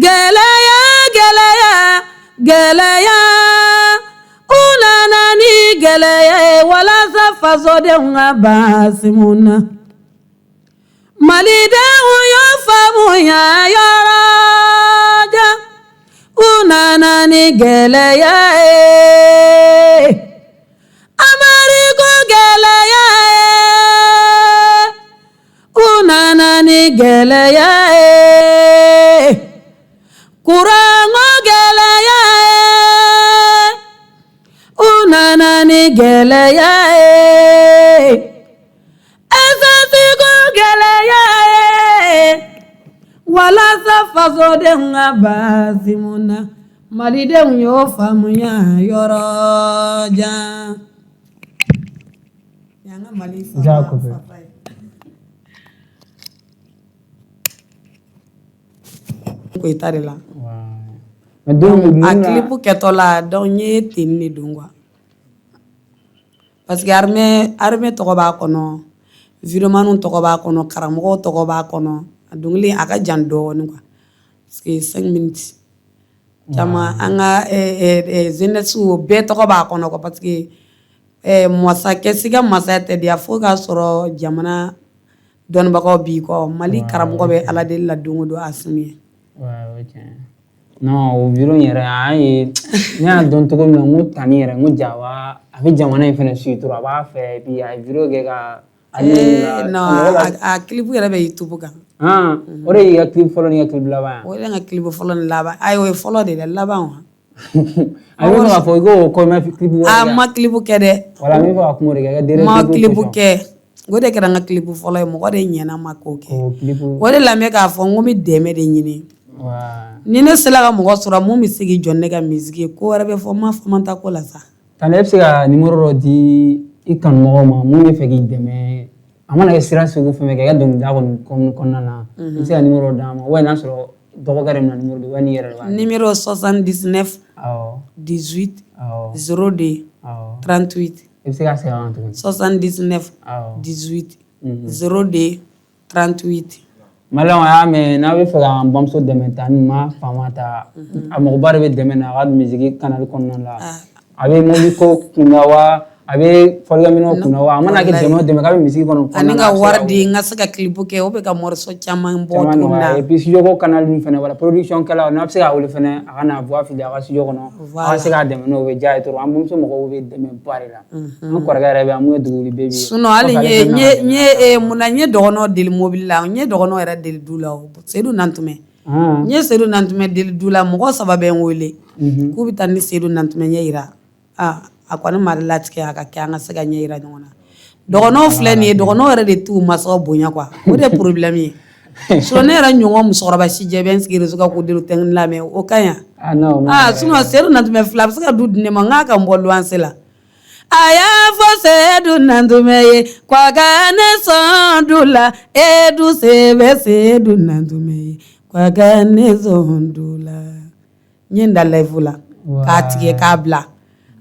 gɛlɛya gɛlɛya gɛlɛya u nana ni gɛlɛya ye walasa fasodenw ka ban Asimu na malidenw y'o faamuya yɔrɔ jan u nana ni gɛlɛya ye Ameriku gɛlɛya ye u nana ni gɛlɛya ye kuranko gɛlɛya ye u nana ni gɛlɛya ye ɛsɛsiko gɛlɛya ye walasa fasodenw ka ban Asimu na malidenw y'o faamuya yɔrɔ jan y'an ka Mali faama Koyita de la a clip kɛtɔ la donc n ye ten de don quoi parce que armée tɔgɔ b'a kɔnɔ videoman tɔgɔ b'a kɔnɔ karamɔgɔw tɔgɔ b'a kɔnɔ a dɔnkili a ka jan dɔɔni quoi parce que 5 minutes caman an ka jeunesse o bɛɛ tɔgɔ b'a kɔnɔ quoi parce que masakɛ si ka masaya tɛ diya fo k'a sɔrɔ jamana dɔnnibagaw b'i kɔ Mali karamɔgɔ bɛ Ala deli la don o don Asimu ye Non, o vidéo yɛrɛ an ye ne y'a dɔn cogo min na n ko Tani yɛrɛ n ko Jaba a bɛ jamana in fana suit a b'a fɛ puis a ye vidéo kɛ ka non a clip yɛrɛ bɛ YouTube kan. O de y'i ka clip fɔlɔ ni ka clip laban o de ka clip fɔlɔ ni laban ayi o ye fɔlɔ de dɛ laban wa. a bɛ fɛ k'a fɔ i ko ko ma clip wɛrɛ ma clip kɛ dɛ. Voilà n bɛ fɛ ka kuma o de kɛ ka direct ma clip kɛ o de kɛra n ka clip fɔlɔ ye mɔgɔ de ɲɛna ma k'o kɛ o de la n bɛ k'a fɔ n ko n bɛ dɛmɛ de ɲini ni ne sera ka mɔgɔ sɔrɔ mun bɛ se k'i jɔ ne ka musique ye ko wɛrɛ bɛ fɔ n ma fɔ man ta ko la sa. Tani e bɛ se ka numéro dɔ di i kanumɔgɔw ma mun bɛ fɛ k'i dɛmɛ a mana kɛ sira sugu fɛn fɛn kɛ i ka dɔnkilida kɔnɔna na i bɛ se ka numéro d'a ma walima n'a sɔrɔ dɔgɔkɛ de bɛna numéro di walima n'i yɛrɛ de b'a di. numéro 79 18 02 38. I bɛ se ka segin a kan tuguni. 79 18 02 38. Maliyɛnw a y'a mɛn n'a bɛ fɛ k'an bamuso dɛmɛ Tani ma faama ta a magoba de bɛ dɛmɛ na a ka musique canal kɔnɔna la a bɛ mobili ko kunna wa a bɛ fɔlikɛminɛnw kunna wa a mana kɛ dɛmɛ o dɛmɛ k'a bɛ musique kɔnɔ ani ka wari di n ka se ka clip kɛ o bɛ ka morceau caman bɔ tuguni na et puis studio ko canal dun fana wala production kɛlaw n'a bɛ se k'a wele fana a ka na voix fili a ka studio kɔnɔ a ka se k'a dɛmɛ n'o bɛ diya ye trop an bamuso mɔgɔw bɛ dɛmɛ ba de la an kɔrɔkɛ yɛrɛ bɛ an mun ye duguli bɛɛ bi sinon hali munna n ye dɔgɔnɔ deli mobili la n ye dɔgɔnɔ yɛrɛ deli du la Seydou Nantumɛ n ye Seydou Nantumɛ deli du la mɔgɔ 3 bɛ n wele k'u bɛ taa ni Seydou Nantumɛ ɲɛ yira a kɔni ma latigɛ a ka kɛ an ka se ka ɲɛ yira ɲɔgɔn na dɔgɔnɔw filɛ nin ye dɔgɔnɔw yɛrɛ de t'u mansaw bonya quoi o de problème ye sinon ne yɛrɛ ɲɔgɔn musokɔrɔba si jɛ bɛ n sigi réseau kan k'o deli tɛ n lamɛn o ka ɲi sinon Seydou Nantumɛ fila a bɛ se ka du di ne ma n k'a ka n bɔ luwanse la a y'a fɔ Seydou Nantumɛ ye k'a ka ne sɔn du la Edu se bɛ Seydou Nantumɛ ye k'a ka ne sɔn du la n ye n da live la k'a tigɛ k'a bila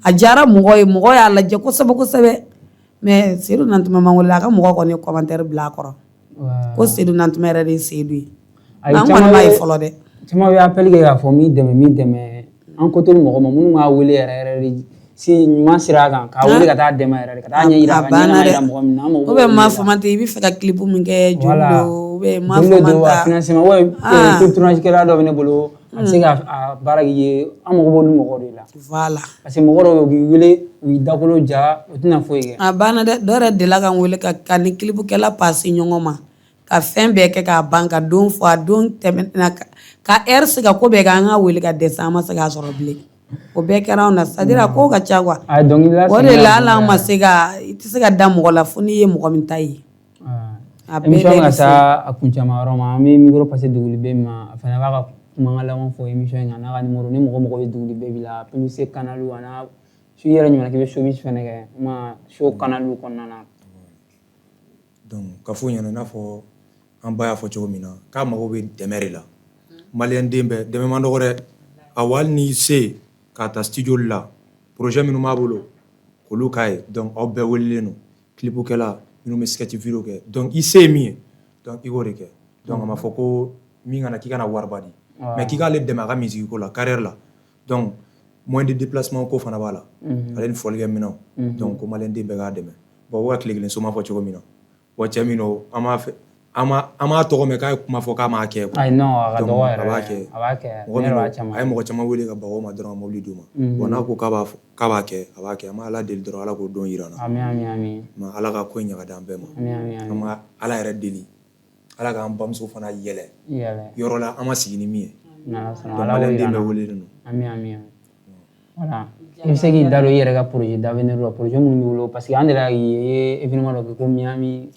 a diyara mɔgɔ ye mɔgɔ y'a lajɛ kosɛbɛ kosɛbɛ mais Seydou Nantumɛ man wele a ka mɔgɔ kɔni ye commentaire bila a kɔrɔ ko Seydou Nantumɛ yɛrɛ de ye Seydou ye an kɔni b'a ye fɔlɔ dɛ caman bɛ appel kɛ k'a fɔ min dɛmɛ an côté mɔgɔ ma minnu b'a wele yɛrɛ de si ɲuman sira kan k'a wele ka taa dɛmɛ yɛrɛ de ka taa ɲɛ yira a ka ɲɛnama yira mɔgɔ min na ou bien maa fama tɛ i bɛ fɛ ka clip min kɛ joli don ou bien maa fama ta financement ouais clip tournage kɛla dɔ bɛ ne bolo a bɛ se ka baara k'i ye an mago b'olu mɔgɔw de la voilà parce que mɔgɔ dɔw bɛ u b'i wele u y'i dakolo ja o tɛna foyi kɛ a banna dɛ dɔw yɛrɛ delila ka n wele ka ni clip kɛla passe ɲɔgɔn ma ka fɛn bɛɛ kɛ k'a ban ka don fɔ a don tɛmɛna ka heure se ka ko bɛɛ kɛ an ka wele ka dɛsɛ an ma se k'a sɔrɔ bilen o bɛɛ kɛra anw na c'est à dire a ko ka ca quoi o de la hali an ma se ka i tɛ se ka da mɔgɔ la fo n'i ye mɔgɔ min ta ye a bɛɛ émission ka taa a kuncɛma yɔrɔ ma an bɛ micro passer Duguli Baby ma a fana b'a ka kumakan laban fɔ émission in kan n'a ka numéro ni mɔgɔ bɛ Duguli Baby la publicité canal a n'a su yɛrɛ ɲuman k'i bɛ showbiz fana kɛ ma show canal kɔnɔna na donc ka fɔ ɲɛna i n'a fɔ an ba y'a fɔ cogo min na k'a mago bɛ dɛmɛ de la maliyɛn den bɛɛ dɛmɛ man dɔgɔ dɛ a wali n'i se k'a ta studio la projet minnu b'a bolo k'olu k'a ye donc aw bɛɛ welelen don clipukɛla minnu bɛ sketch video kɛ donc i se ye min ye donc i k'o de kɛ donc a ma fɔ ko min kana k'i kana wariba di mais k'i k'ale dɛmɛ a ka musique ko la carrière la donc moyen de déplacement ko fana b'a la ale ni fɔlikɛminɛnw donc ko maliyɛn den bɛɛ k'a dɛmɛ bon o ka tile kelen so ma fɔ cogo min na bon cɛ min don an m'a tɔgɔ mɛn k'a ye kuma fɔ k'a m'a kɛ ayi non a ka dɔgɔ yɛrɛ a b'a kɛ a ye mɔgɔ caman wele ka bago ma dɔrɔn ka mobili d'u ma bon n'a ko k'a b'a kɛ a b'a kɛ an b'a ala deli dɔrɔn ala k'o don yira na amin ala ka ko in ɲaga d'an bɛɛ ma an ma ala yɛrɛ deli ala k'an bamuso fana yɛlɛ yɔrɔ la an ma sigi ni min ye maliyɛn den bɛɛ welelen don amin voilà i bɛ se k'i da don i yɛrɛ ka projet d'avenir la projet minnu b'i bolo parce que an delila k'i ye événement dɔ kɛ ko Miami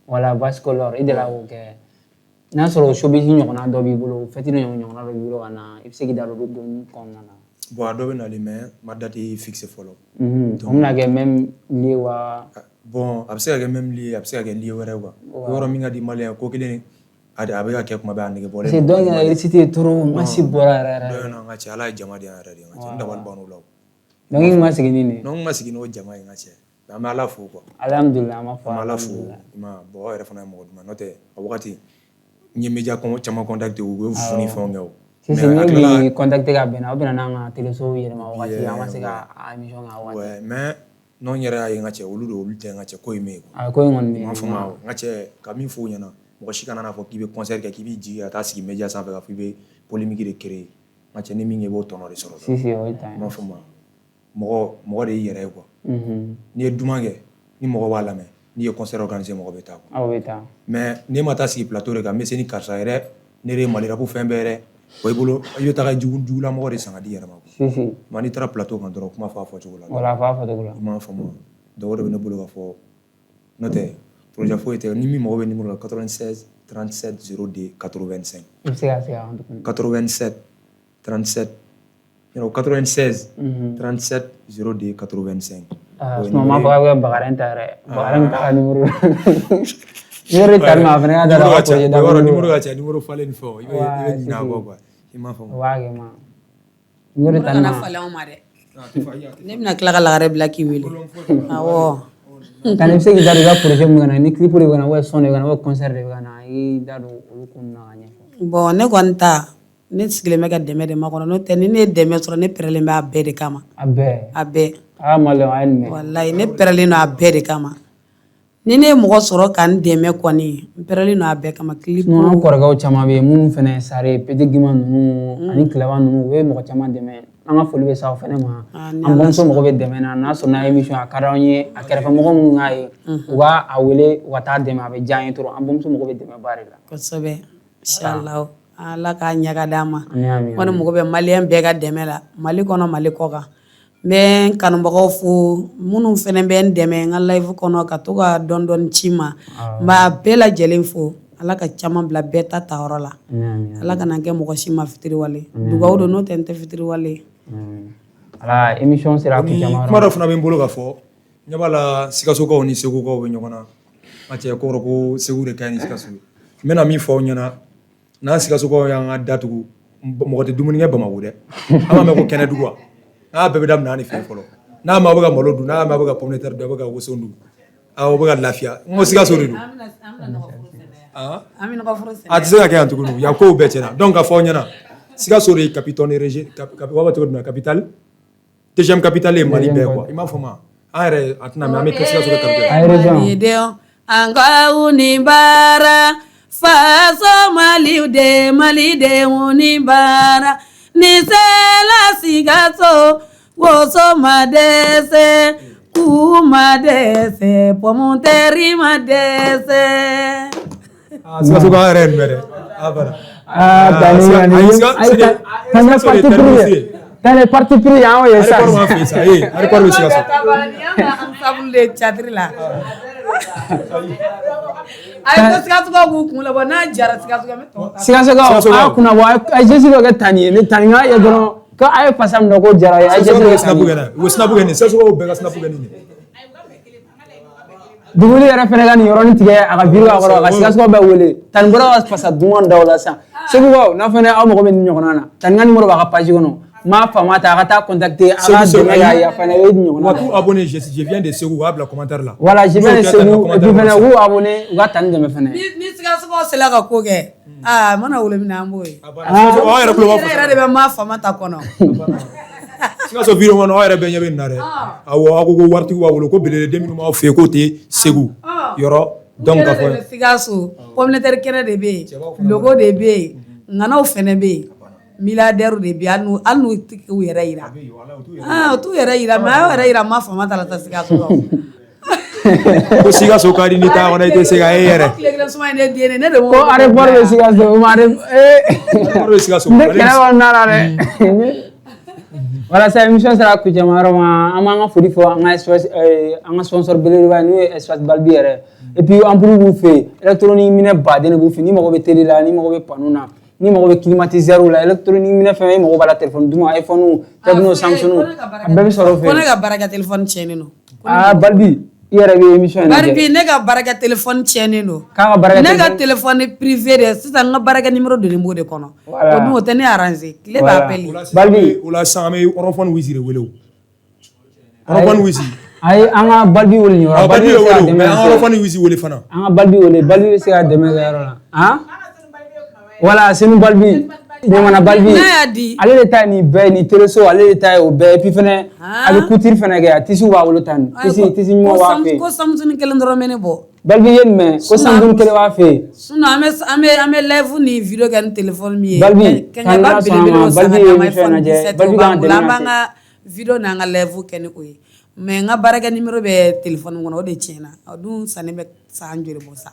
voilà Vascolor i delila k'o kɛ n'a sɔrɔ showbiz ɲɔgɔnna dɔ b'i bolo fête ɲɔgɔnna dɔ b'i bolo ka na i bɛ se k'i da don olu kɔnɔna na bon a dɔ bɛ nalen mais ma date fixe fɔlɔ o bɛna kɛ même lieu wa bon a bɛ se ka kɛ même lieu a bɛ se ka kɛ lieu wɛrɛ quoi yɔrɔ min ka di maliyɛn ko kelen a bɛ ka kɛ kuma bɛɛ a nege bɔlen parce que dɔw yɛrɛ cité trop masi bɔra yɛrɛ dɔw yɛrɛ n ka cɛ ala ye jama di yan yɛrɛ de n ka cɛ n dabali banna o la donc i ma sigi ni nin non n ma sigi n'o jama ye n ka cɛ mais an bɛ ala fo quoi alhamdulilah an b'a fɔ an bɛ ala fo i ma bon aw yɛrɛ fana ye mɔgɔ duman n'o tɛ a wagati n ye média caman contacté u bɛ fufu ni fɛnw kɛ o sisan ne b'i contacté ka bɛnna aw bɛna n'an ka téléso yɛlɛma wagati an ma se ka émission kɛ a wagati ouais mais non n yɛrɛ y'a ye n ka cɛ olu de olu tɛ n ka cɛ ko in mɛ ye quoi ko in kɔni bɛ n m'a faamu n ka cɛ ka min f'u ɲɛna mɔgɔ si kana n'a fɔ k'i bɛ concert kɛ k'i b'i jigi ka taa sigi média sanfɛ k'a fɔ i bɛ polémique de créer ma cɛ ni min ye b'o tɔnɔ de sɔrɔ si o ta ma fɔ ma mɔgɔ de y'i yɛrɛ ye quoi n'i ye duman kɛ ni mɔgɔ b'a lamɛn n'i ye concert organiser mɔgɔ bɛ taa quoi aw bɛ taa mais n'i ma taa sigi plateau de kan n bɛ se ni karisa yɛrɛ ne de ye Mali rap fɛn bɛɛ yɛrɛ o i bolo i bɛ taga jugulamɔgɔ de san ka di yɛrɛ ma si ma n'i taara plateau kan dɔrɔn kuma fɔ a fɔcogo la wala fɔ a fɔcogo la i m'a faamu donc o de bɛ ne bolo ka fɔ n'o tɛ projet foyi tɛ ni min mago bɛ numéro la 96 37 02 85 i bɛ se ka segin a kan tuguni 87 37 96 37 02 85 sinon ma fɔ k'a bɛ Bakaren ta yɛrɛ Bakaren ta ka numéro numéro de tali ma a fana y'a da la ka projet da numéro ka ca numéro falen ni fɔ i bɛ ɲinɛ a kɔ quoi i m'a faamu o b'a kɛ ma numéro tali ma falen anw ma dɛ ne bɛna tila ka lagare bila k'i wele awɔ kan i bɛ se k'i da don i ka projet mun kana ni clip de bɛ kana ou son de bɛ kana ou concert de bɛ kana i da don olu ko ninnu na ka ɲɛfɔ bon ne kɔni ta ne sigilen bɛ ka dɛmɛ de makɔnɔ n'o tɛ ni ne ye dɛmɛ sɔrɔ ne pɛrɛlen bɛ a bɛɛ de kama a bɛɛ a maliyɛnw a ye nin mɛn walayi ne pɛrɛlen don a bɛɛ de kama ni ne ye mɔgɔ sɔrɔ ka n dɛmɛ kɔni n pɛrɛlen don a bɛɛ kama clip an kɔrɔkɛw caman bɛ yen minnu fana sare petit gima ninnu ani kilaba ninnu u bɛ mɔgɔ caman dɛmɛ an ka foli bɛ s'aw fana ma an bamuso mago bɛ dɛmɛ na n'a sɔnna émission a ka d'anw ye a kɛrɛfɛmɔgɔ minnu k'a ye u b'a wele u ka taa dɛmɛ a bɛ diya an ye trop an bamuso mago bɛ dɛmɛba de la kosɛbɛ inchallah ala k'a ɲaga d'an ma amin kɔni mago bɛ maliyɛn bɛɛ ka dɛmɛ la Mali kɔnɔ Mali kɔ kan n bɛ n kanubagaw fo minnu fana bɛ n dɛmɛ n ka live kɔnɔ ka to ka dɔɔni ci ma n b'a bɛɛ lajɛlen fo ala ka caman bila bɛɛ ta yɔrɔ la ala kana kɛ mɔgɔ si ma fitiriwale dugawu don n'o tɛ n tɛ fitiriwale ala émission sera ku caman kuma dɔ fana bɛ n bolo ka fɔ ɲɛ b'a la Sikasokaw ni Segukaw bɛ ɲɔgɔn na a cɛ kɔrɔ ko Segu de ka ɲi ni Sikaso ye n bɛna min fɔ aw ɲɛna n'an Sikasokaw y'an ka datugu mɔgɔ tɛ dumuni kɛ Bamako dɛ an b'a mɛn ko kɛnɛdugu wa n'a bɛɛ bɛ daminɛ an de fɛ yen fɔlɔ n'a ma bɛ ka malo dun n'a ma bɛ ka pomme de terre dun a bɛ ka woson dun o bɛ ka lafiya n ko Sikaso de don a tɛ se ka kɛ yan tuguni yan kow bɛɛ tiɲɛna donc ka fɔ aw ɲɛna Sikaso de ye capitale région wa cogo min capitale deuxième capitale ye Mali bɛɛ quoi i m'a fɔ ma an yɛrɛ a tɛna mɛ an bɛ Sikaso kɛ capitale an ka uni baara faso Malidenw ni baara ni sela Sikaso woso ma dɛsɛ ku ma dɛsɛ pomme de terre ma dɛsɛ Sikaso ka yɛrɛ nin bɛ dɛ Tane parti pris an ye sa aéroport bɛ Sikaso ensemble de théâtre la ay Sikaso k'u kun labɔ n'a jara Sikaso a kunna bɔ a jesi dɔ kɛ tani ye ni tani ŋa ye dɔrɔn ko a ye fasa min dɔ ko jara ye a jesi dɔ kɛ tani ye u snapu kɛ nin Sikaso bɛɛ ka snapu kɛ nin de duguli yɛrɛ fɛnɛ ka nin yɔrɔnin tigɛ a ka biri a kɔrɔ a ka Sikaso bɛɛ wele tani bɔra ka fasa duman da o la sisan Segukaw n'a fɛnɛ aw mago bɛ nin ɲɔgɔnna na tani ŋa numéro b'a ka page kɔnɔ m'a faamu ta a ka taa contacter a ka dɛmɛ k'a ye a fɛnɛ ye nin ɲɔgɔnna tout abonné je viens de Segu u b'a bila commentaire la voilà je viens de Segu et puis fɛnɛ u abonné u ka tani dɛmɛ fɛnɛ ni Sikaso sela ka ko kɛ mana wolo min an b'o ye aw yɛrɛ kulo b'a fɔ yɛrɛ de bɛ maa faama ta kɔnɔ Sikaso vidéo kɔnɔ aw yɛrɛ bɛɛ ɲɛ bɛ nin na dɛ awɔ aw ko waritigi b'a bolo ko beleleden minnu b'aw fɛ yen k'o tɛ Segu yɔrɔ donc ka fɔ Sikaso pomme de terre kɛnɛ de bɛ yen logo de bɛ yen ŋanaw fɛnɛ bɛ yen milliardaire de bɛ yen hali n'u tɛ k'u yɛrɛ yira u t'u yɛrɛ yira mais aw yɛrɛ yira maa faama ta la ta Sikaso ko Sikaso ka di ni taa kɔnɔ i tɛ se ka e yɛrɛ tile kelen suma in ne den ne de ko aéroport bɛ Sikaso o ma aéroport bɛ Sikaso ne kɛlɛ kɔnɔna la dɛ walasa émission sera kuncɛma yɔrɔ ma an b'an ka foli fɔ an ka sponsor belebeleba n'o ye Espace Balbi yɛrɛ et puis ampoule b'u fɛ yen électronique minɛ baden de b'u fɛ ni mago bɛ télé la ni mago bɛ panneau na ni mago bɛ climatiseur la électronique minɛ fɛn fɛn mago b'a la téléphone duma iPhone Tecno Samsung a bɛɛ bɛ sɔrɔ o fɛ ko ne ka baara kɛ téléphone tiɲɛnen don Balbi i yɛrɛ bɛ émission in lajɛ Balbi ne ka baara kɛ téléphone tiɲɛnen don k'a ka baara kɛ ne ka téléphone privé de sisan n ka baara kɛ numéro donnen b'o de kɔnɔ o dun o tɛ ne arranger tile b'a appelé Balbi o la sisan an bɛ rond-point Wizi de wele o rond-point Wizi ayi an ka Balbi wele nin yɔrɔ Balbi bɛ wele mais an ka rond-point Wizi wele fana an ka Balbi wele Balbi bɛ se ka dɛmɛ kɛ yɔrɔ la voilà Senu Balbi ɲamana Balbi n'a y'a di ale de ta ni bɛɛ ni teleso ale de ta ye o bɛɛ et puis fɛnɛ a bɛ couture fɛnɛ kɛ a tisiw b'a bolo tan tisi ɲuman b'a fɛ ko Samsung kelen dɔrɔn bɛ ne bɔ Balbi ye nin mɛn ko Samsung kelen b'a fɛ sinon an bɛ live ni video kɛ ni téléphone min ye Balbi kɛɲɛ ba belebele Balbi ye émission lajɛ Balbi kan dɛmɛ an b'an ka video n'an ka live kɛ ni o ye mais n ka baarakɛ numéro bɛ téléphone kɔnɔ o de tiɲɛna o dun sanni bɛ san joli bɔ sa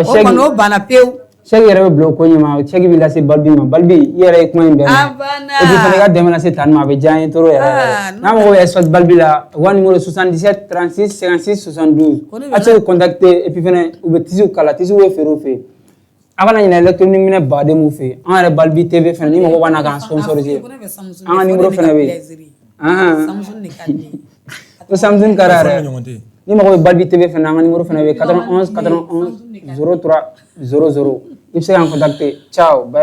o kɔni o banna pewu Chèque yɛrɛ bɛ bila o ko ɲɛma chèque bɛ lase Balbi ma Balbi i yɛrɛ ye kuma in bɛɛ mɛn et puis fɛnɛ ka dɛmɛ lase tan ma a bɛ diya an ye trop yɛrɛ n'a mago bɛ espace Balbi la u ka numéro 77 36 56 72 a se k'u contacter et puis fɛnɛ u bɛ tisiw kala tisiw bɛ feere u fɛ a kana ɲinɛ électronique minɛ baden m'u fɛ an yɛrɛ Balbi TV fɛnɛ ni mago b'a na k'an sponsoriser an ka numéro fɛnɛ bɛ yen ko Samsung kara yɛrɛ ni mago bɛ Balbi TV fɛnɛ an ka numéro fɛnɛ bɛ 91 91 03 00 i bɛ se k'an contacter ciao.